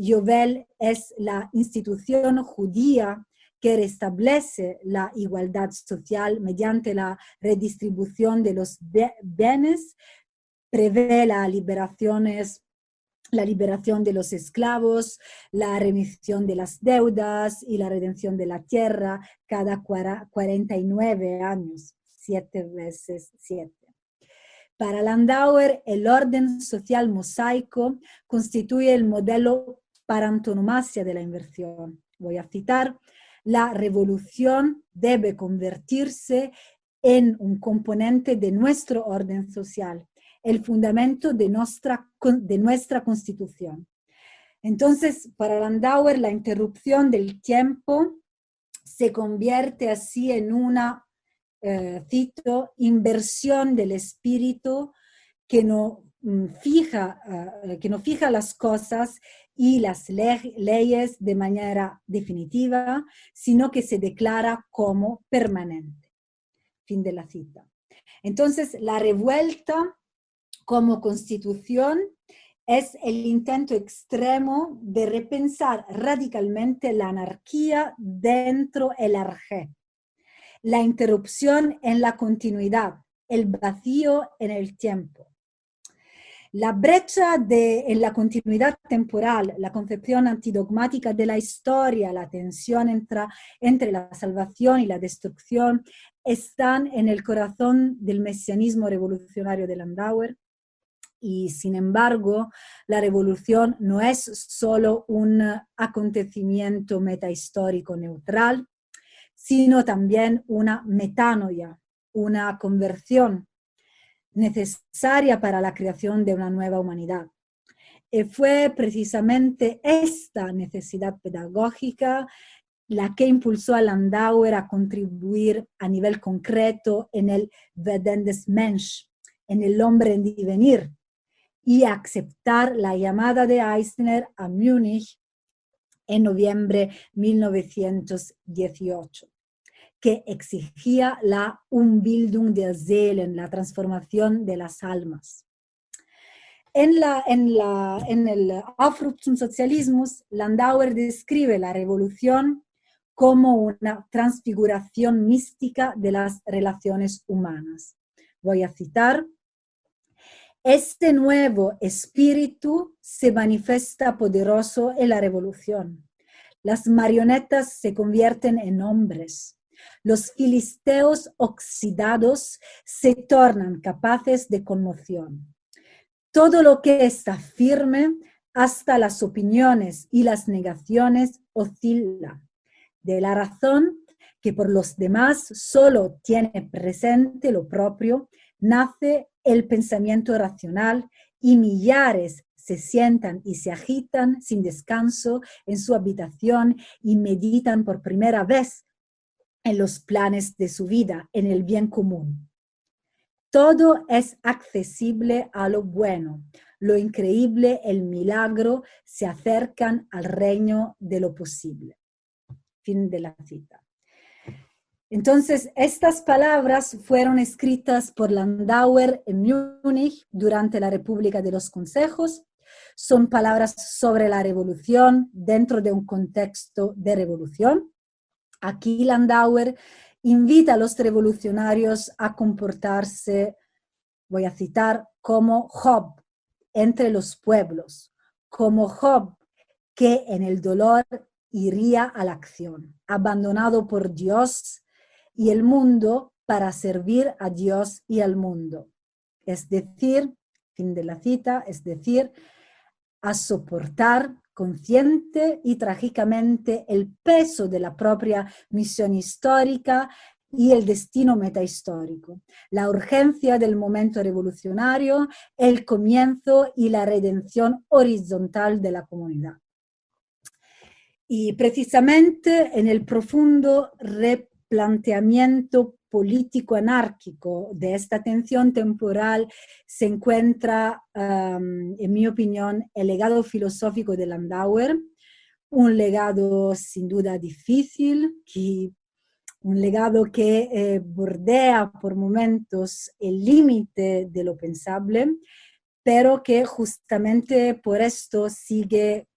Yovel es la institución judía que restablece la igualdad social mediante la redistribución de los bienes, prevé la liberación de los esclavos, la remisión de las deudas y la redención de la tierra cada 49 años, 7 veces 7. Para Landauer, el orden social mosaico constituye el modelo para antonomasia de la inversión. Voy a citar: la revolución debe convertirse en un componente de nuestro orden social, el fundamento de nuestra constitución. Entonces, para Landauer, la interrupción del tiempo se convierte así en una cito, inversión del espíritu que no fija las cosas y las leyes de manera definitiva, sino que se declara como permanente. Fin de la cita. Entonces, la revuelta como constitución es el intento extremo de repensar radicalmente la anarquía dentro del arjé, la interrupción en la continuidad, el vacío en el tiempo. La brecha en la continuidad temporal, la concepción antidogmática de la historia, la tensión entre la salvación y la destrucción, están en el corazón del mesianismo revolucionario de Landauer. Y sin embargo, la revolución no es solo un acontecimiento metahistórico neutral, sino también una metanoia, una conversión necesaria para la creación de una nueva humanidad. Y fue precisamente esta necesidad pedagógica la que impulsó a Landauer a contribuir a nivel concreto en el Werden des Mensch, en el hombre en devenir, y a aceptar la llamada de Eisner a Múnich en noviembre de 1918. Que exigía la Umbildung der Seelen, la transformación de las almas. En el Aufruf zum Sozialismus, Landauer describe la revolución como una transfiguración mística de las relaciones humanas. Voy a citar: este nuevo espíritu se manifiesta poderoso en la revolución. Las marionetas se convierten en hombres. Los filisteos oxidados se tornan capaces de conmoción. Todo lo que está firme, hasta las opiniones y las negaciones, oscila. De la razón, que por los demás solo tiene presente lo propio, nace el pensamiento racional y millares se sientan y se agitan sin descanso en su habitación y meditan por primera vez en los planes de su vida, en el bien común. Todo es accesible a lo bueno, lo increíble, el milagro, se acercan al reino de lo posible. Fin de la cita. Entonces, estas palabras fueron escritas por Landauer en Múnich durante la República de los Consejos. Son palabras sobre la revolución dentro de un contexto de revolución. Aquí Landauer invita a los revolucionarios a comportarse, voy a citar, como Job entre los pueblos, como Job que en el dolor iría a la acción, abandonado por Dios y el mundo para servir a Dios y al mundo. Es decir, fin de la cita, es decir, a soportar consciente y trágicamente el peso de la propia misión histórica y el destino metahistórico, la urgencia del momento revolucionario, el comienzo y la redención horizontal de la comunidad. Y precisamente en el profundo replanteamiento político anárquico de esta tensión temporal se encuentra, en mi opinión, el legado filosófico de Landauer, un legado sin duda difícil, un legado que bordea por momentos el límite de lo pensable, pero que justamente por esto sigue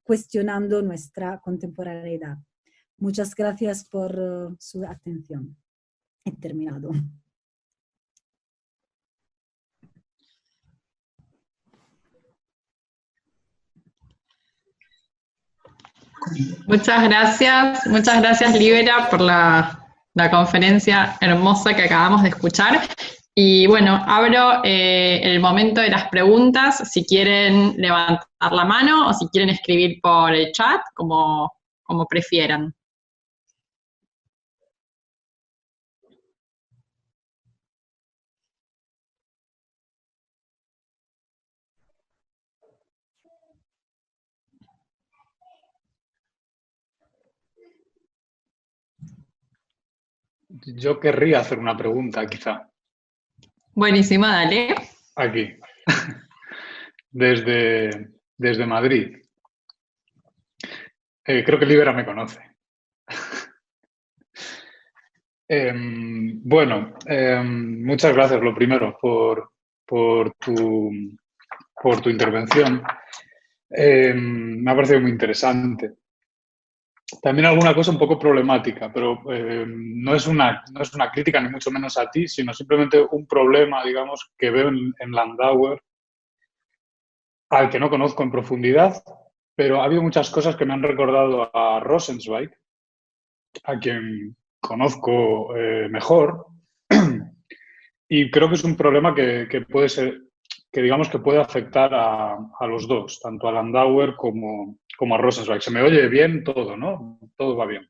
cuestionando nuestra contemporaneidad. Muchas gracias por su atención. He terminado. Muchas gracias Libera por la conferencia hermosa que acabamos de escuchar. Y bueno, abro el momento de las preguntas, si quieren levantar la mano o si quieren escribir por el chat, como prefieran. Yo querría hacer una pregunta, quizá. Buenísimo, dale. Aquí. Desde Madrid. Creo que Libera me conoce. Muchas gracias, lo primero, por tu intervención. Me ha parecido muy interesante. También alguna cosa un poco problemática, pero no es una crítica ni mucho menos a ti, sino simplemente un problema, digamos, que veo en Landauer, al que no conozco en profundidad, pero ha habido muchas cosas que me han recordado a Rosenzweig, a quien conozco mejor, y creo que es un problema que puede ser, que digamos que puede afectar a los dos, tanto a Landauer como a Rosenzweig. Se me oye bien todo, ¿no? Todo va bien.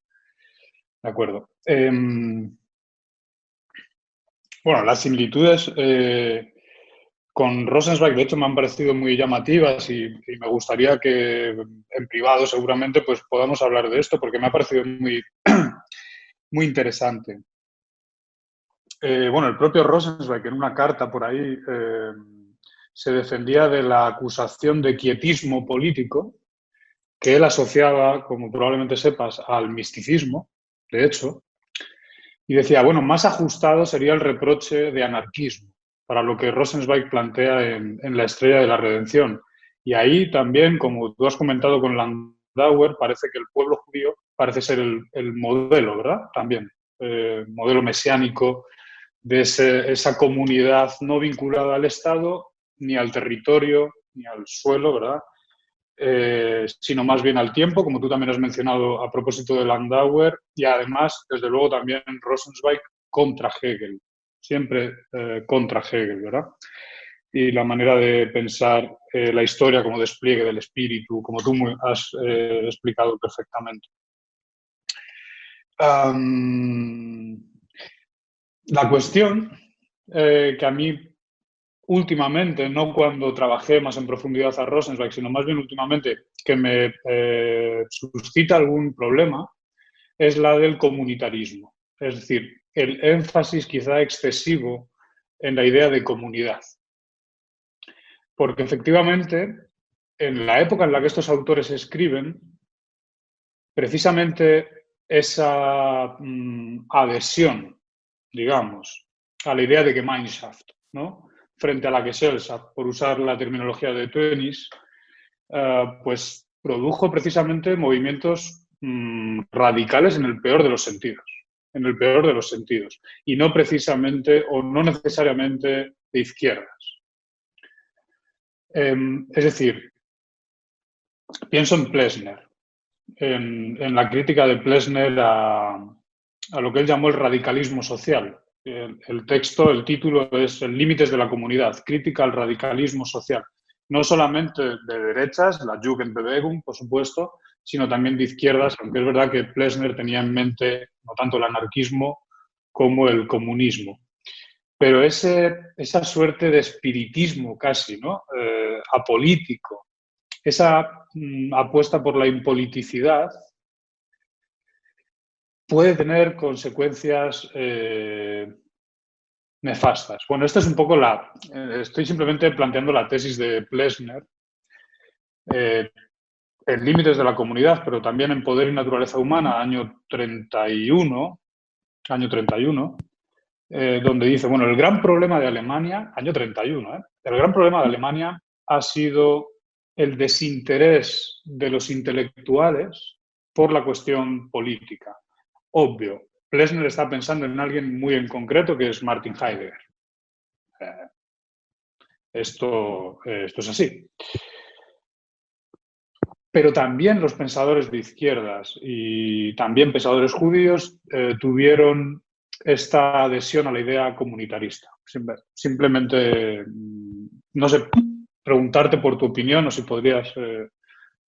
De acuerdo. Bueno, las similitudes con Rosenzweig, de hecho, me han parecido muy llamativas y me gustaría que en privado seguramente pues podamos hablar de esto porque me ha parecido muy, muy interesante. Bueno, el propio Rosenzweig en una carta por ahí se defendía de la acusación de quietismo político que él asociaba, como probablemente sepas, al misticismo, de hecho, y decía, bueno, más ajustado sería el reproche de anarquismo, para lo que Rosenzweig plantea en La Estrella de la Redención. Y ahí también, como tú has comentado con Landauer, parece que el pueblo judío parece ser el modelo, ¿verdad? También, modelo mesiánico de esa comunidad no vinculada al Estado, ni al territorio, ni al suelo, ¿verdad? Sino más bien al tiempo, como tú también has mencionado a propósito de Landauer, y además, desde luego, también Rosenzweig contra Hegel, siempre contra Hegel, ¿verdad? Y la manera de pensar la historia como despliegue del espíritu, como tú has explicado perfectamente. La cuestión que a mí últimamente, no cuando trabajé más en profundidad a Rosenzweig, sino más bien últimamente, que me suscita algún problema, es la del comunitarismo. Es decir, el énfasis quizá excesivo en la idea de comunidad. Porque efectivamente, en la época en la que estos autores escriben, precisamente esa adhesión, digamos, a la idea de Gemeinschaft, ¿no? Frente a la Gesellschaft, por usar la terminología de Tönnies, pues produjo precisamente movimientos radicales en el peor de los sentidos, y no precisamente o no necesariamente de izquierdas. Es decir, pienso en Plessner, en la crítica de Plessner a lo que él llamó el radicalismo social. El texto, el título es El límites de la comunidad, crítica al radicalismo social. No solamente de derechas, la Jugendbewegung, por supuesto, sino también de izquierdas, aunque es verdad que Plessner tenía en mente no tanto el anarquismo como el comunismo. Pero esa suerte de espiritismo casi, ¿no? Apolítico, esa apuesta por la impoliticidad, puede tener consecuencias nefastas. Bueno, esta es un poco estoy simplemente planteando la tesis de Plessner en Límites de la comunidad, pero también en Poder y naturaleza humana, año 31, donde dice, bueno, el gran problema de Alemania, año 31, el gran problema de Alemania ha sido el desinterés de los intelectuales por la cuestión política. Obvio, Plessner está pensando en alguien muy en concreto, que es Martin Heidegger. Esto es así. Pero también los pensadores de izquierdas y también pensadores judíos tuvieron esta adhesión a la idea comunitarista. Simplemente, no sé, preguntarte por tu opinión o si podrías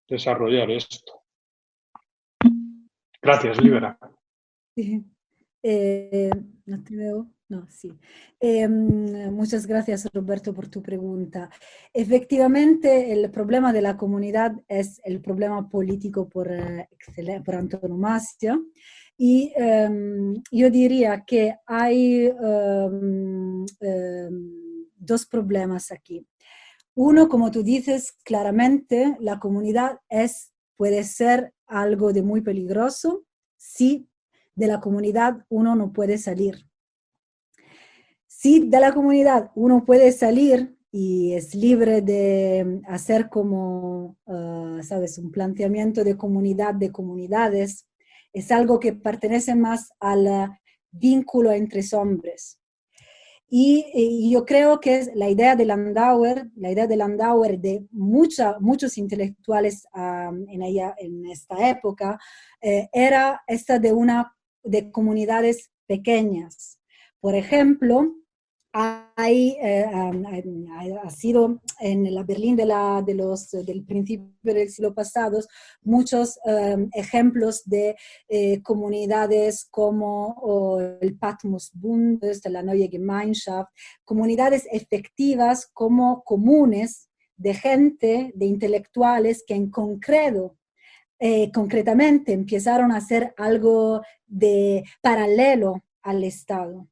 desarrollar esto. Gracias, Libera. Sí. No te veo. No, sí. Muchas gracias, Roberto, por tu pregunta. Efectivamente, el problema de la comunidad es el problema político por antonomasia. Y yo diría que hay dos problemas aquí. Uno, como tú dices, claramente la comunidad puede ser algo de muy peligroso si de la comunidad uno no puede salir. Si de la comunidad uno puede salir y es libre de hacer como, ¿sabes?, un planteamiento de comunidad, de comunidades, es algo que pertenece más al vínculo entre hombres. Y yo creo que la idea de Landauer, de muchos intelectuales en esta época, era esta de comunidades pequeñas. Por ejemplo, ha sido en la Berlín del principio del siglo pasado muchos ejemplos de comunidades como el Patmosbund, la Neue Gemeinschaft, comunidades efectivas como comunes de gente, de intelectuales que en concretamente empezaron a hacer algo de paralelo al Estado.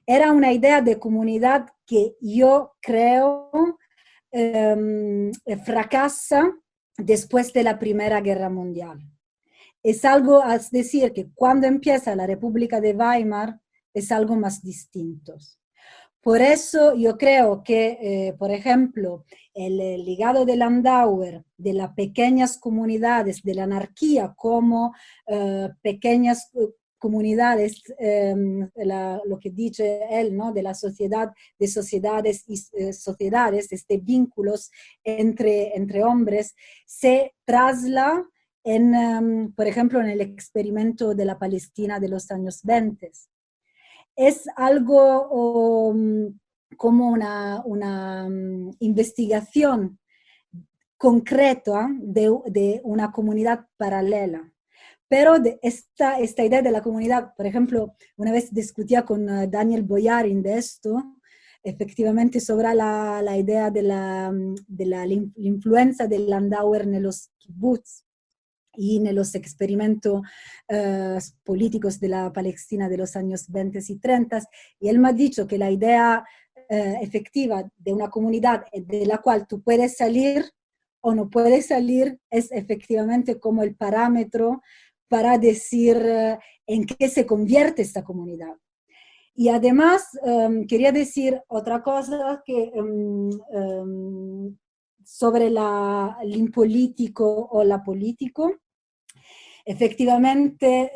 Era una idea de comunidad que yo creo fracasa después de la Primera Guerra Mundial. Es algo, es decir, que cuando empieza la República de Weimar es algo más distinto. Por eso yo creo que, por ejemplo, el legado de Landauer, de las pequeñas comunidades, de la anarquía como pequeñas comunidades, lo que dice él, ¿no?, de la sociedad, de sociedades y sociedades, vínculos entre hombres, se traslada por ejemplo, en el experimento de la Palestina de los años 20. Es algo como una investigación concreta de una comunidad paralela. Pero esta idea de la comunidad, por ejemplo, una vez discutía con Daniel Boyarin de esto, efectivamente sobre la idea de la influencia de Landauer en los kibbutz y en los experimentos políticos de la Palestina de los años 20 y 30, y él me ha dicho que la idea efectiva de una comunidad de la cual tú puedes salir o no puedes salir es efectivamente como el parámetro para decir en qué se convierte esta comunidad. Y además quería decir otra cosa que sobre el impolítico o la político. Efectivamente,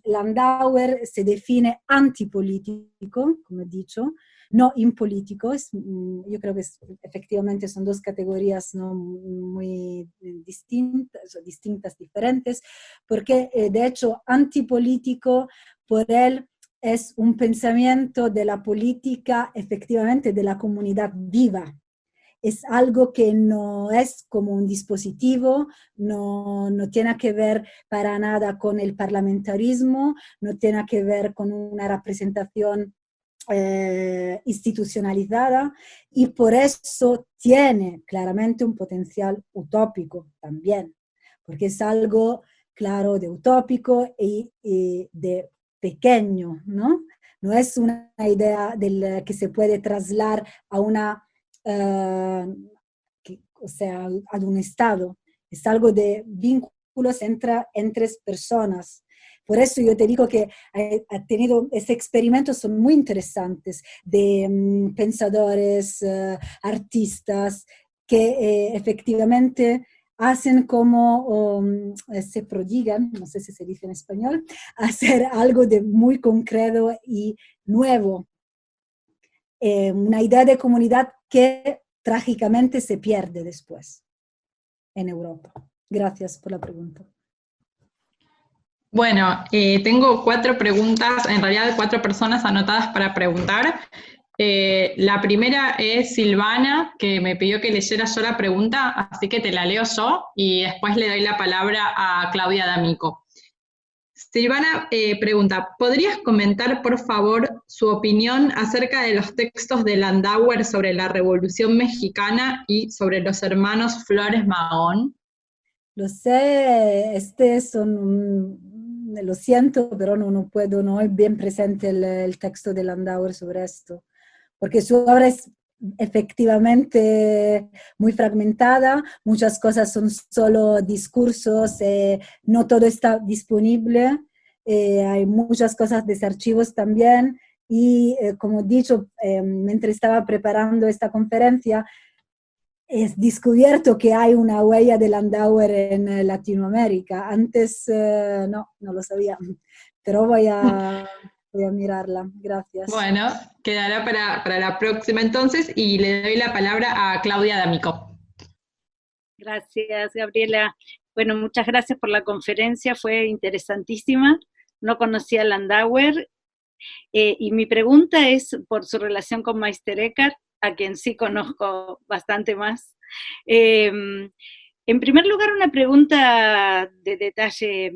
Landauer se define antipolítico, como he dicho, no impolítico. Yo creo que efectivamente son dos categorías, ¿no?, muy distintas, diferentes, porque de hecho antipolítico por él es un pensamiento de la política, efectivamente, de la comunidad viva. Es algo que no es como un dispositivo, no tiene que ver para nada con el parlamentarismo, no tiene que ver con una representación institucionalizada, y por eso tiene claramente un potencial utópico también, porque es algo, claro, de utópico y de pequeño, ¿no? No es una idea que se puede trasladar a una o sea, a un Estado. Es algo de vínculos entre personas. Por eso yo te digo que ha tenido este experimento, son muy interesantes, de pensadores, artistas, que efectivamente hacen como, se prodigan, no sé si se dice en español, hacer algo de muy concreto y nuevo. Una idea de comunidad que trágicamente se pierde después en Europa. Gracias por la pregunta. Bueno, tengo 4 preguntas, en realidad 4 personas anotadas para preguntar. La primera es Silvana, que me pidió que leyera yo la pregunta, así que te la leo yo y después le doy la palabra a Claudia D'Amico. Silvana pregunta, ¿podrías comentar, por favor, su opinión acerca de los textos de Landauer sobre la Revolución Mexicana y sobre los hermanos Flores Magón? Lo sé, lo siento, pero no puedo, no es bien presente el texto de Landauer sobre esto, porque su obra es efectivamente muy fragmentada, muchas cosas son solo discursos, no todo está disponible, hay muchas cosas de archivos también, y como he dicho, mientras estaba preparando esta conferencia, he descubierto que hay una huella de Landauer en Latinoamérica. Antes no lo sabía, pero voy a mirarla. Gracias. Bueno, quedará para la próxima entonces, y le doy la palabra a Claudia D'Amico. Gracias, Gabriela. Bueno, muchas gracias por la conferencia, fue interesantísima. No conocía a Landauer, y mi pregunta es por su relación con Meister Eckhart, a quien sí conozco bastante más. En primer lugar, una pregunta de detalle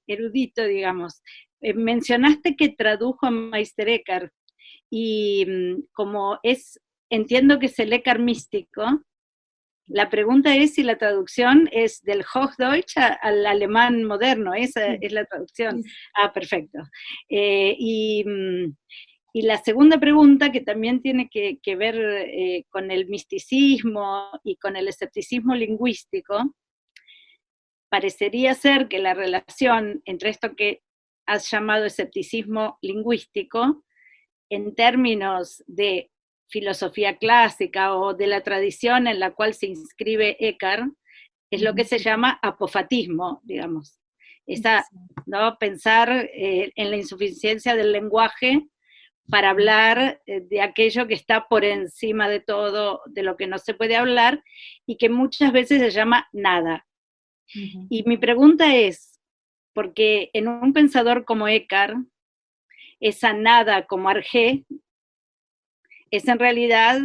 erudito, digamos. Mencionaste que tradujo a Meister Eckhart, y como entiendo que es el Eckhart místico, la pregunta es si la traducción es del Hochdeutsch al alemán moderno, esa es la traducción. Ah, perfecto. Y la segunda pregunta, que también tiene que ver con el misticismo y con el escepticismo lingüístico, parecería ser que la relación entre esto que has llamado escepticismo lingüístico, en términos de filosofía clásica o de la tradición en la cual se inscribe Eckhart, es lo que se llama apofatismo, digamos. ¿no? Pensar en la insuficiencia del lenguaje para hablar de aquello que está por encima de todo, de lo que no se puede hablar, y que muchas veces se llama nada. Y mi pregunta es, porque en un pensador como Eckhart, esa nada como arjé, es en realidad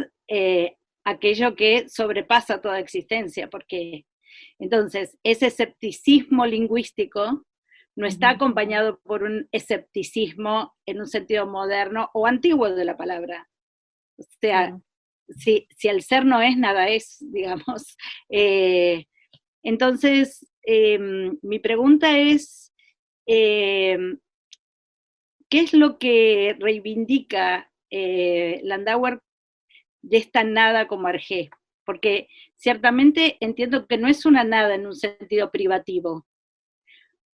aquello que sobrepasa toda existencia, porque entonces ese escepticismo lingüístico no está acompañado por un escepticismo en un sentido moderno o antiguo de la palabra. O sea, si el ser no es, nada es, digamos. Entonces, mi pregunta es, ¿qué es lo que reivindica Landauer de esta nada como arjé? Porque ciertamente entiendo que no es una nada en un sentido privativo,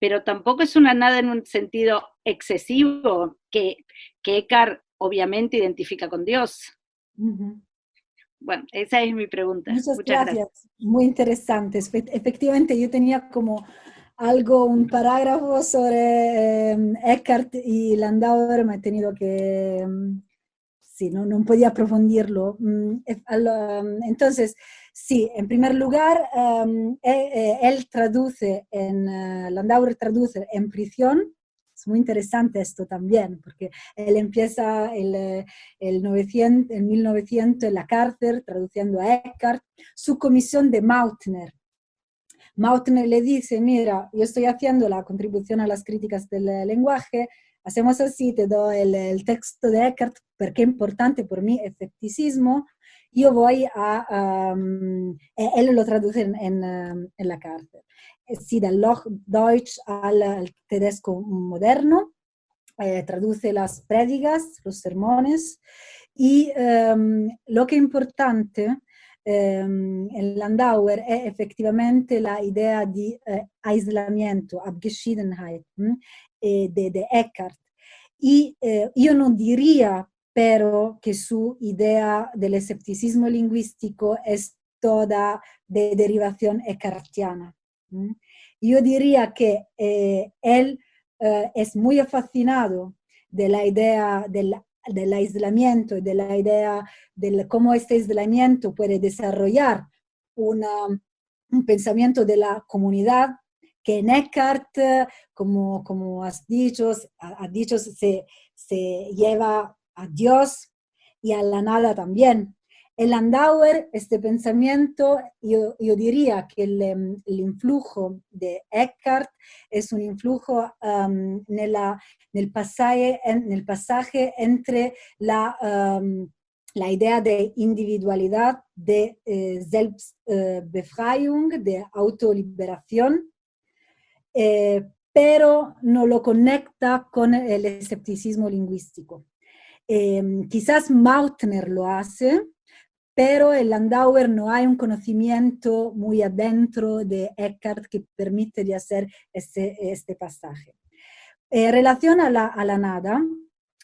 pero tampoco es una nada en un sentido excesivo, que Eckhart obviamente identifica con Dios. Bueno, esa es mi pregunta. Muchas gracias. Muy interesante. Efectivamente, yo tenía como un parágrafo sobre Eckhart y Landauer, me he tenido que... sí, no podía aprofundirlo. Entonces, sí, en primer lugar, él traduce, Landauer traduce en prisión. Es muy interesante esto también, porque él empieza en 1900 en la cárcel traduciendo a Eckhart, su comisión de Mautner. Mautner le dice, mira, yo estoy haciendo la contribución a las críticas del lenguaje, hacemos así, te doy el texto de Eckhart, porque es importante por mí el escepticismo, yo voy él lo traduce en la cárcel. Sí, del Deutsch al tedesco moderno, traduce las prédicas, los sermones, y lo que es importante en Landauer es efectivamente la idea de aislamiento, Abgeschiedenheit, de Eckhart. Y yo no diría, pero, que su idea del escepticismo lingüístico es toda de derivación eckartiana. Yo diría que él es muy fascinado de la idea del aislamiento y de la idea de cómo este aislamiento puede desarrollar un pensamiento de la comunidad que en Eckhart, como has dicho, se lleva a Dios y a la nada también. En Landauer, este pensamiento, yo diría que el influjo de Eckhart es un influjo en el pasaje entre la idea de individualidad, de Selbstbefreiung, de autoliberación, pero no lo conecta con el escepticismo lingüístico. Quizás Mautner lo hace, pero en Landauer no hay un conocimiento muy adentro de Eckhart que permite de hacer este pasaje. En relación a la nada,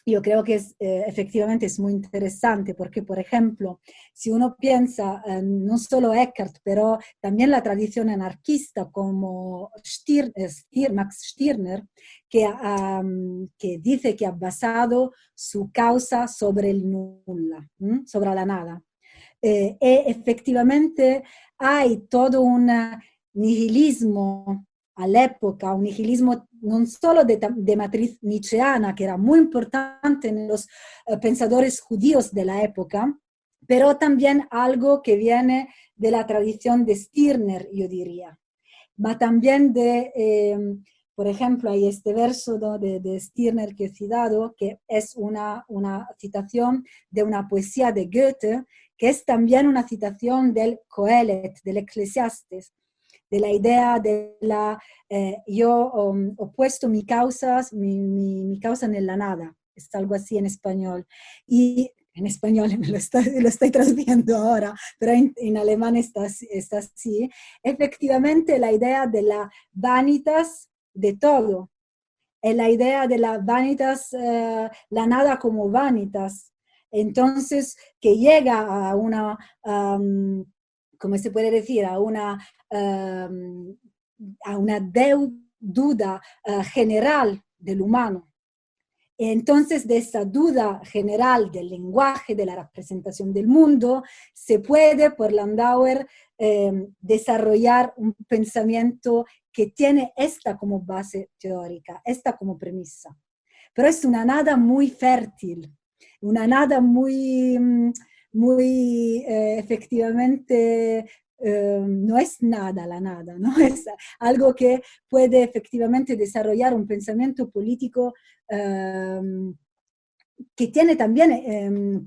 yo creo que efectivamente es muy interesante porque, por ejemplo, si uno piensa, no solo Eckhart, pero también la tradición anarquista como Max Stirner, que dice que ha basado su causa sobre el nulla, sobre la nada. E effettivamente hay todo un nihilismo all'epoca, un nihilismo non solo de matriz nietzscheana, que era muy importante en los pensadores judíos de la época, pero también algo que viene de la tradición de Stirner, yo diría. Ma también por ejemplo, hay este verso, ¿no?, de Stirner que he citado, que es una citación de una poesía de Goethe, que es también una citación del Coelet, del Eclesiastes, de la idea de yo he puesto mi causa en la nada, es algo así en español. Y en español lo estoy traduciendo ahora, pero en alemán está así. Efectivamente, la idea de la vanitas de todo, la idea de la vanitas, la nada como vanitas. Entonces, que llega a una, ¿cómo se puede decir? A una duda general del humano. Entonces, de esa duda general del lenguaje, de la representación del mundo, se puede, por Landauer, desarrollar un pensamiento que tiene esta como base teórica, esta como premisa. Pero es una nada muy fértil, una nada muy, efectivamente, no es nada la nada, ¿no? Es algo que puede efectivamente desarrollar un pensamiento político que tiene también,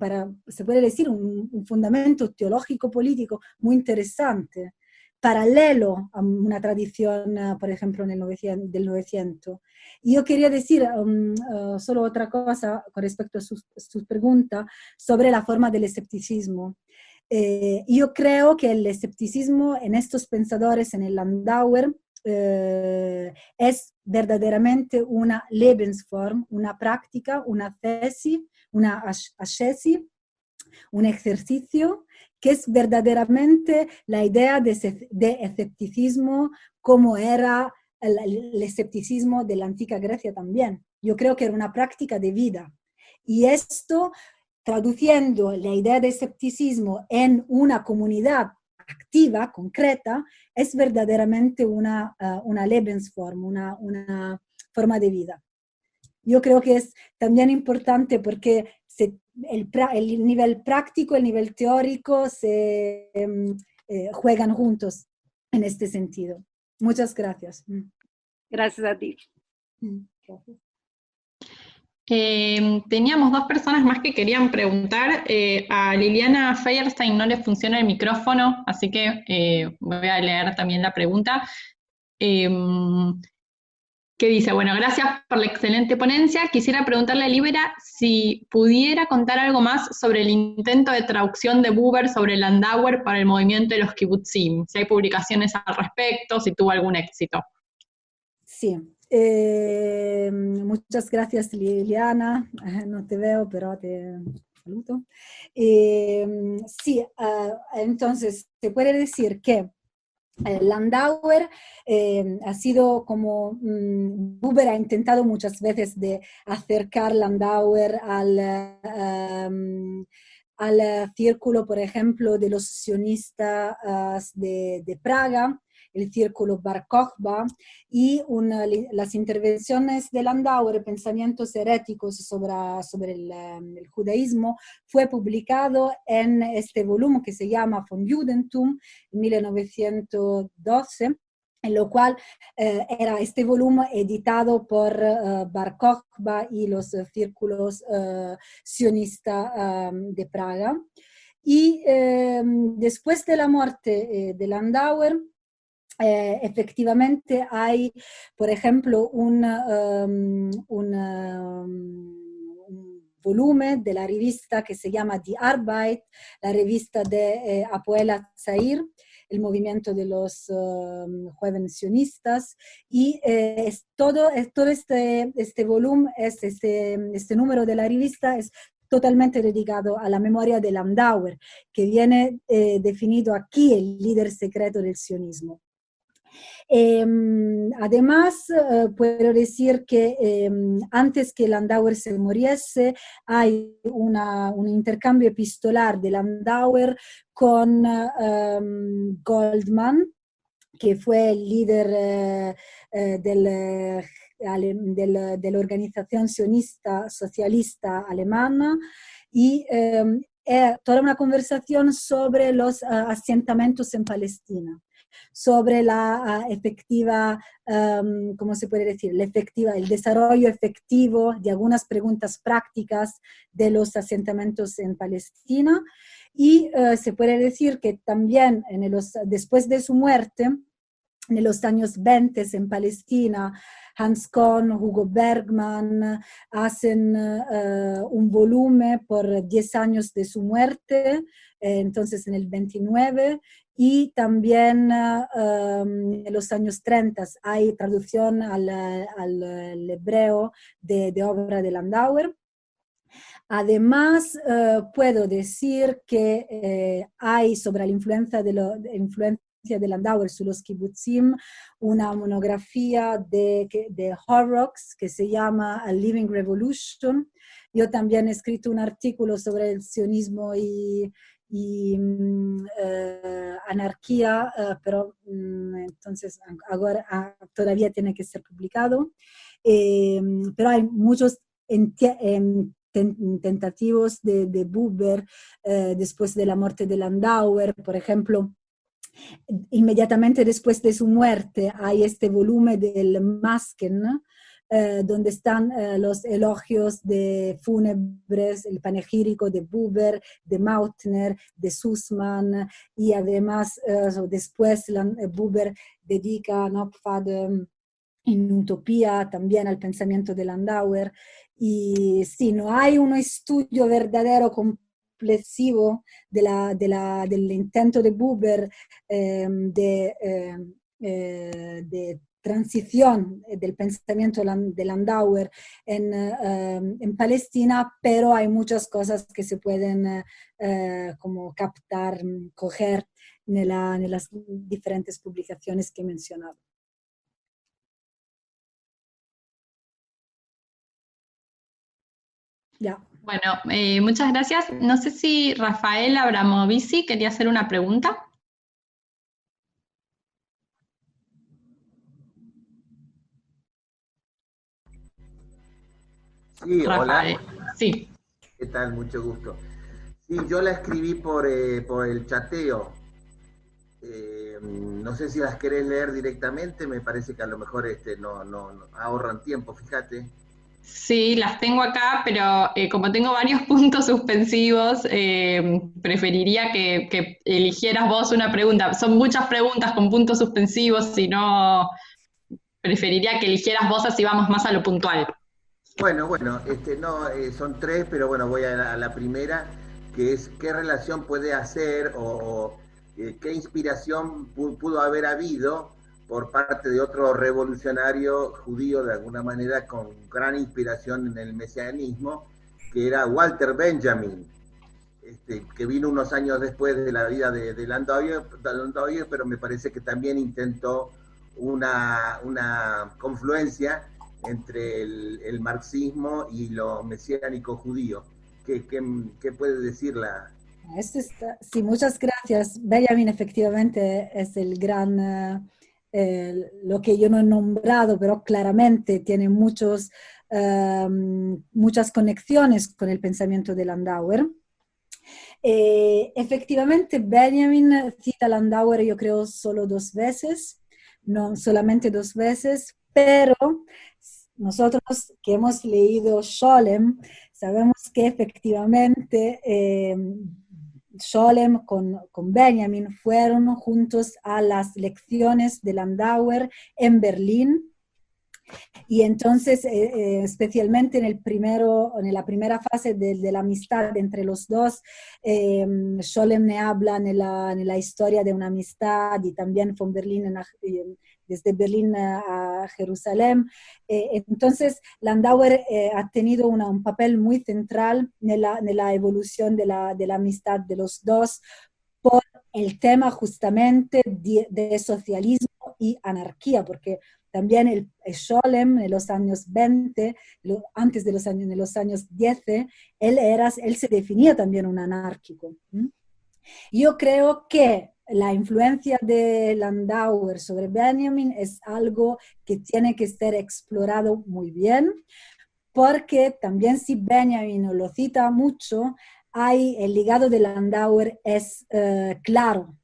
se puede decir, un fundamento teológico político muy interesante, paralelo a una tradición, por ejemplo, del 900. Y yo quería decir solo otra cosa con respecto a su pregunta sobre la forma del escepticismo. Yo creo que el escepticismo en estos pensadores, en el Landauer, es verdaderamente una Lebensform, una práctica, una tesis, una ascesis, un ejercicio que es verdaderamente la idea de escepticismo como era el escepticismo de la antigua Grecia también. Yo creo que era una práctica de vida. Y esto, traduciendo la idea de escepticismo en una comunidad activa, concreta, es verdaderamente una Lebensform, una forma de vida. Yo creo que es también importante porque el nivel práctico, el nivel teórico se juegan juntos en este sentido. Muchas gracias. Gracias a ti. Gracias. Teníamos dos personas más que querían preguntar. A Liliana Feierstein no le funciona el micrófono, así que voy a leer también la pregunta. Que dice, bueno, gracias por la excelente ponencia. Quisiera preguntarle a Libera si pudiera contar algo más sobre el intento de traducción de Buber sobre Landauer para el movimiento de los kibbutzim, si hay publicaciones al respecto, si tuvo algún éxito. Sí. Muchas gracias, Liliana. No te veo, pero te saludo. Sí, entonces, se puede decir que Landauer ha sido como, Buber ha intentado muchas veces de acercar Landauer al círculo, por ejemplo, de los sionistas de Praga, el círculo Bar Kokhba, y las intervenciones de Landauer, pensamientos heréticos sobre el judaísmo, fue publicado en este volumen que se llama Von Judentum, en 1912, en lo cual era este volumen editado por Bar Kokhba y los círculos sionistas de Praga. Y después de la muerte de Landauer, efectivamente hay, por ejemplo, un volumen de la revista que se llama Die Arbeit, la revista de Apoel Hatzair, el movimiento de los jóvenes sionistas, y todo este volumen, este número de la revista es totalmente dedicado a la memoria de Landauer, que viene definido aquí el líder secreto del sionismo. Además, puedo decir que antes que Landauer se muriese, hay un intercambio epistolar de Landauer con Goldman, que fue el líder de la organización sionista socialista alemana, y toda una conversación sobre los asentamientos en Palestina, sobre la efectiva, ¿cómo se puede decir? El desarrollo efectivo de algunas preguntas prácticas de los asentamientos en Palestina, y se puede decir que también después de su muerte, en los años 20 en Palestina, Hans Kohn, Hugo Bergman hacen un volumen por 10 años de su muerte, entonces en el 29, y también en los años 30 hay traducción al hebreo de obra de Landauer. Además, puedo decir que hay sobre la influencia de Landauer sobre los kibbutzim una monografía de Horrocks que se llama A Living Revolution. Yo también he escrito un artículo sobre el sionismo y anarquía, pero entonces ahora todavía tiene que ser publicado. Pero hay muchos tentativos de Buber después de la muerte de Landauer. Por ejemplo, inmediatamente después de su muerte hay este volumen del Masken, donde están los elogios de fúnebres, el panegírico de Buber, de Mautner, de Sussman, y además después Buber dedica en Utopía también al pensamiento de Landauer. Y sí, no hay un estudio verdadero complejo del intento de Buber de transición del pensamiento de Landauer en Palestina, pero hay muchas cosas que se pueden como captar, coger en las diferentes publicaciones que he mencionado. Ya. Bueno, muchas gracias. No sé si Rafael Abramovici quería hacer una pregunta. Sí, Rafael. Hola. Sí. ¿Qué tal? Mucho gusto. Sí, yo la escribí por el chateo. No sé si las querés leer directamente, me parece que a lo mejor no ahorran tiempo, fíjate. Sí, las tengo acá, pero como tengo varios puntos suspensivos, preferiría que eligieras vos una pregunta. Son muchas preguntas con puntos suspensivos, si no, preferiría que eligieras vos, así vamos más a lo puntual. Bueno, son tres, pero bueno, voy a la primera, que es qué relación puede hacer o qué inspiración pudo haber habido por parte de otro revolucionario judío, de alguna manera con gran inspiración en el mesianismo, que era Walter Benjamin, que vino unos años después de la vida de Landauer, pero me parece que también intentó una confluencia entre el marxismo y lo mesiánico judío. ¿Qué puede decir la...? Sí, muchas gracias. Benjamin efectivamente es el gran, lo que yo no he nombrado, pero claramente tiene muchas conexiones con el pensamiento de Landauer. Efectivamente, Benjamin cita a Landauer, yo creo, solo 2 veces, no solamente 2 veces, pero nosotros que hemos leído Scholem, sabemos que efectivamente Scholem con Benjamin fueron juntos a las lecciones de Landauer en Berlín. Y entonces, especialmente en la primera fase de la amistad entre los dos, Scholem ne habla nella storia de una amistad y también von Berlín desde Berlín a Jerusalén. Entonces, Landauer ha tenido un papel muy central en la evolución de la amistad de los dos por el tema justamente de socialismo y anarquía, porque también el Scholem en los años 20, antes de en los años 10, él se definía también un anárquico. Yo creo que la influencia de Landauer sobre Benjamin es algo que tiene que ser explorado muy bien, porque también si Benjamin lo cita mucho, el legado de Landauer es claro.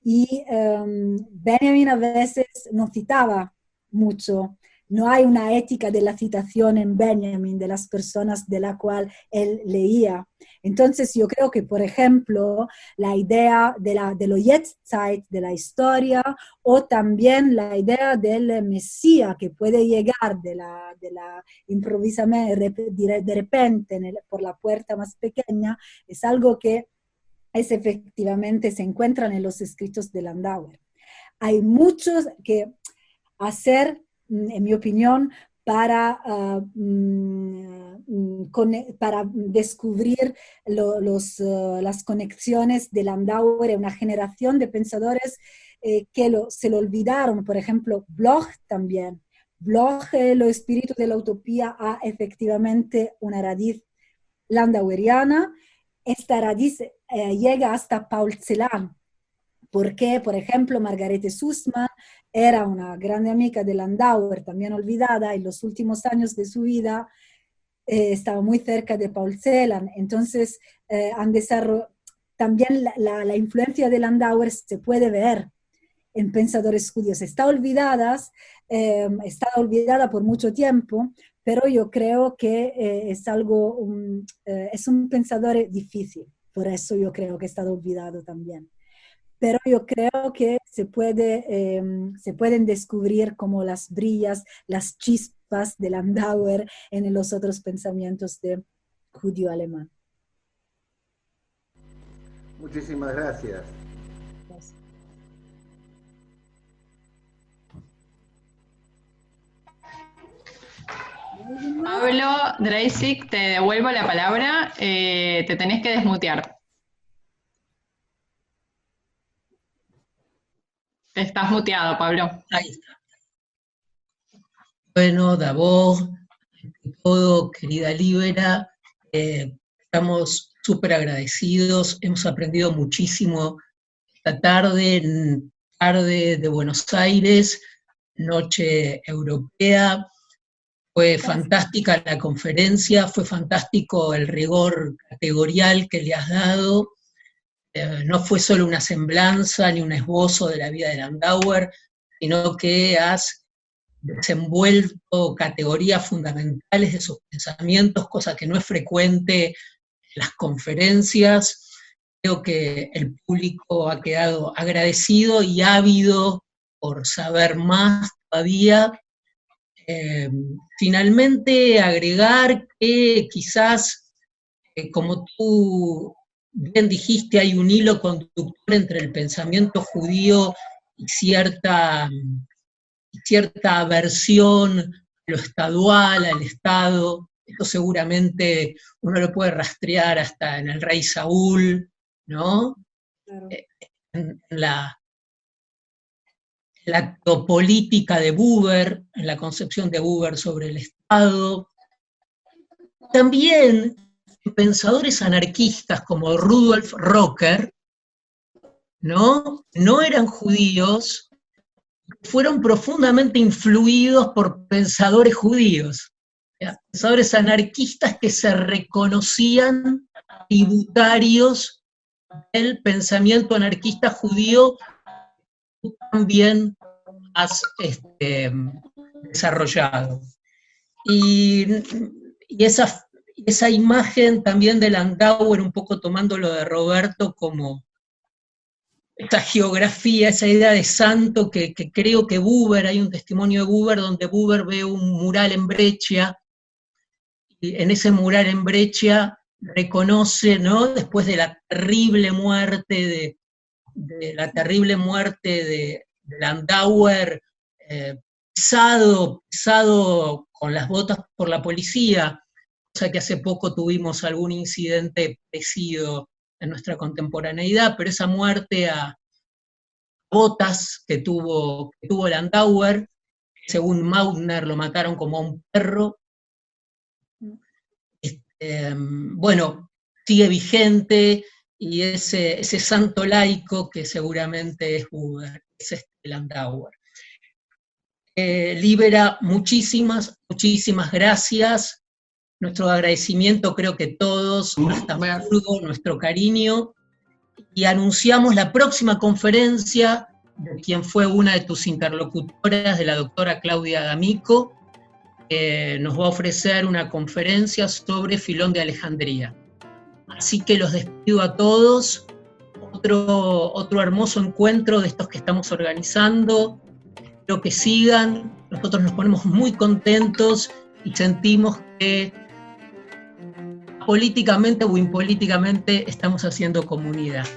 Y Benjamin a veces no citaba mucho. No hay una ética de la citación en Benjamin de las personas de la cual él leía. Entonces yo creo que, por ejemplo, la idea de lo Jetztzeit, de la historia, o también la idea del Mesías que puede llegar de la improvisamente, de repente, por la puerta más pequeña, es algo que efectivamente se encuentran en los escritos de Landauer. Hay muchos que hacer, en mi opinión, para descubrir las conexiones de Landauer en una generación de pensadores que se lo olvidaron. Por ejemplo, Bloch también. Bloch, el espíritu de la utopía, ha efectivamente una raíz landaueriana. Esta raíz llega hasta Paul Celan, porque, por ejemplo, Margarete Sussman era una grande amiga de Landauer, también olvidada, en los últimos años de su vida estaba muy cerca de Paul Celan. Entonces, también la influencia de Landauer se puede ver en pensadores judíos. Está olvidada por mucho tiempo, pero yo creo que es un pensador difícil, por eso yo creo que está olvidado también. Pero yo creo que se pueden descubrir como las brillas, las chispas de Landauer en los otros pensamientos de judío alemán. Muchísimas gracias. Pablo Dreisig, te devuelvo la palabra, te tenés que desmutear. Estás muteado, Pablo. Ahí está. Bueno, Davos, todo, querida Libera, estamos súper agradecidos, hemos aprendido muchísimo esta tarde de Buenos Aires, noche europea. Fue fantástica la conferencia, fue fantástico el rigor categorial que le has dado. No fue solo una semblanza ni un esbozo de la vida de Landauer, sino que has desenvuelto categorías fundamentales de sus pensamientos, cosa que no es frecuente en las conferencias. Creo que el público ha quedado agradecido y ávido por saber más todavía. Finalmente, agregar que quizás, como tú bien dijiste, hay un hilo conductor entre el pensamiento judío y cierta aversión a lo estadual, al Estado. Esto seguramente uno lo puede rastrear hasta en el rey Saúl, ¿no? Claro. En la actopolítica de Buber, en la concepción de Buber sobre el Estado. También pensadores anarquistas como Rudolf Rocker, no eran judíos, fueron profundamente influidos por pensadores judíos, pensadores anarquistas que se reconocían tributarios del pensamiento anarquista judío. También has desarrollado. Y esa imagen también de Landauer, un poco tomando lo de Roberto como esa geografía, esa idea de santo que creo que Buber, hay un testimonio de Buber donde Buber ve un mural en Breccia, y en ese mural en Breccia reconoce, ¿no? Después de la terrible muerte de Landauer, pisado con las botas por la policía, cosa que hace poco tuvimos algún incidente parecido en nuestra contemporaneidad, pero esa muerte a botas que tuvo Landauer, según Mautner lo mataron como a un perro, bueno, sigue vigente, y ese santo laico que seguramente es Buber, es Landauer. Libera, muchísimas gracias. Nuestro agradecimiento, creo que todos, hasta Hamburgo, nuestro cariño, y anunciamos la próxima conferencia de quien fue una de tus interlocutoras, de la doctora Claudia D'Amico, que nos va a ofrecer una conferencia sobre Filón de Alejandría. Así que los despido a todos, otro hermoso encuentro de estos que estamos organizando, espero que sigan, nosotros nos ponemos muy contentos y sentimos que políticamente o impolíticamente estamos haciendo comunidad.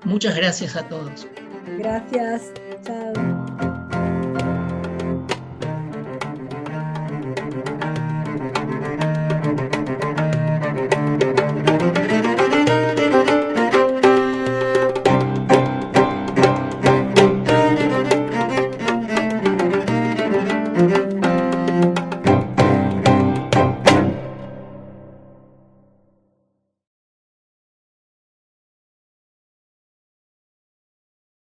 Muchas gracias a todos. Gracias, chao.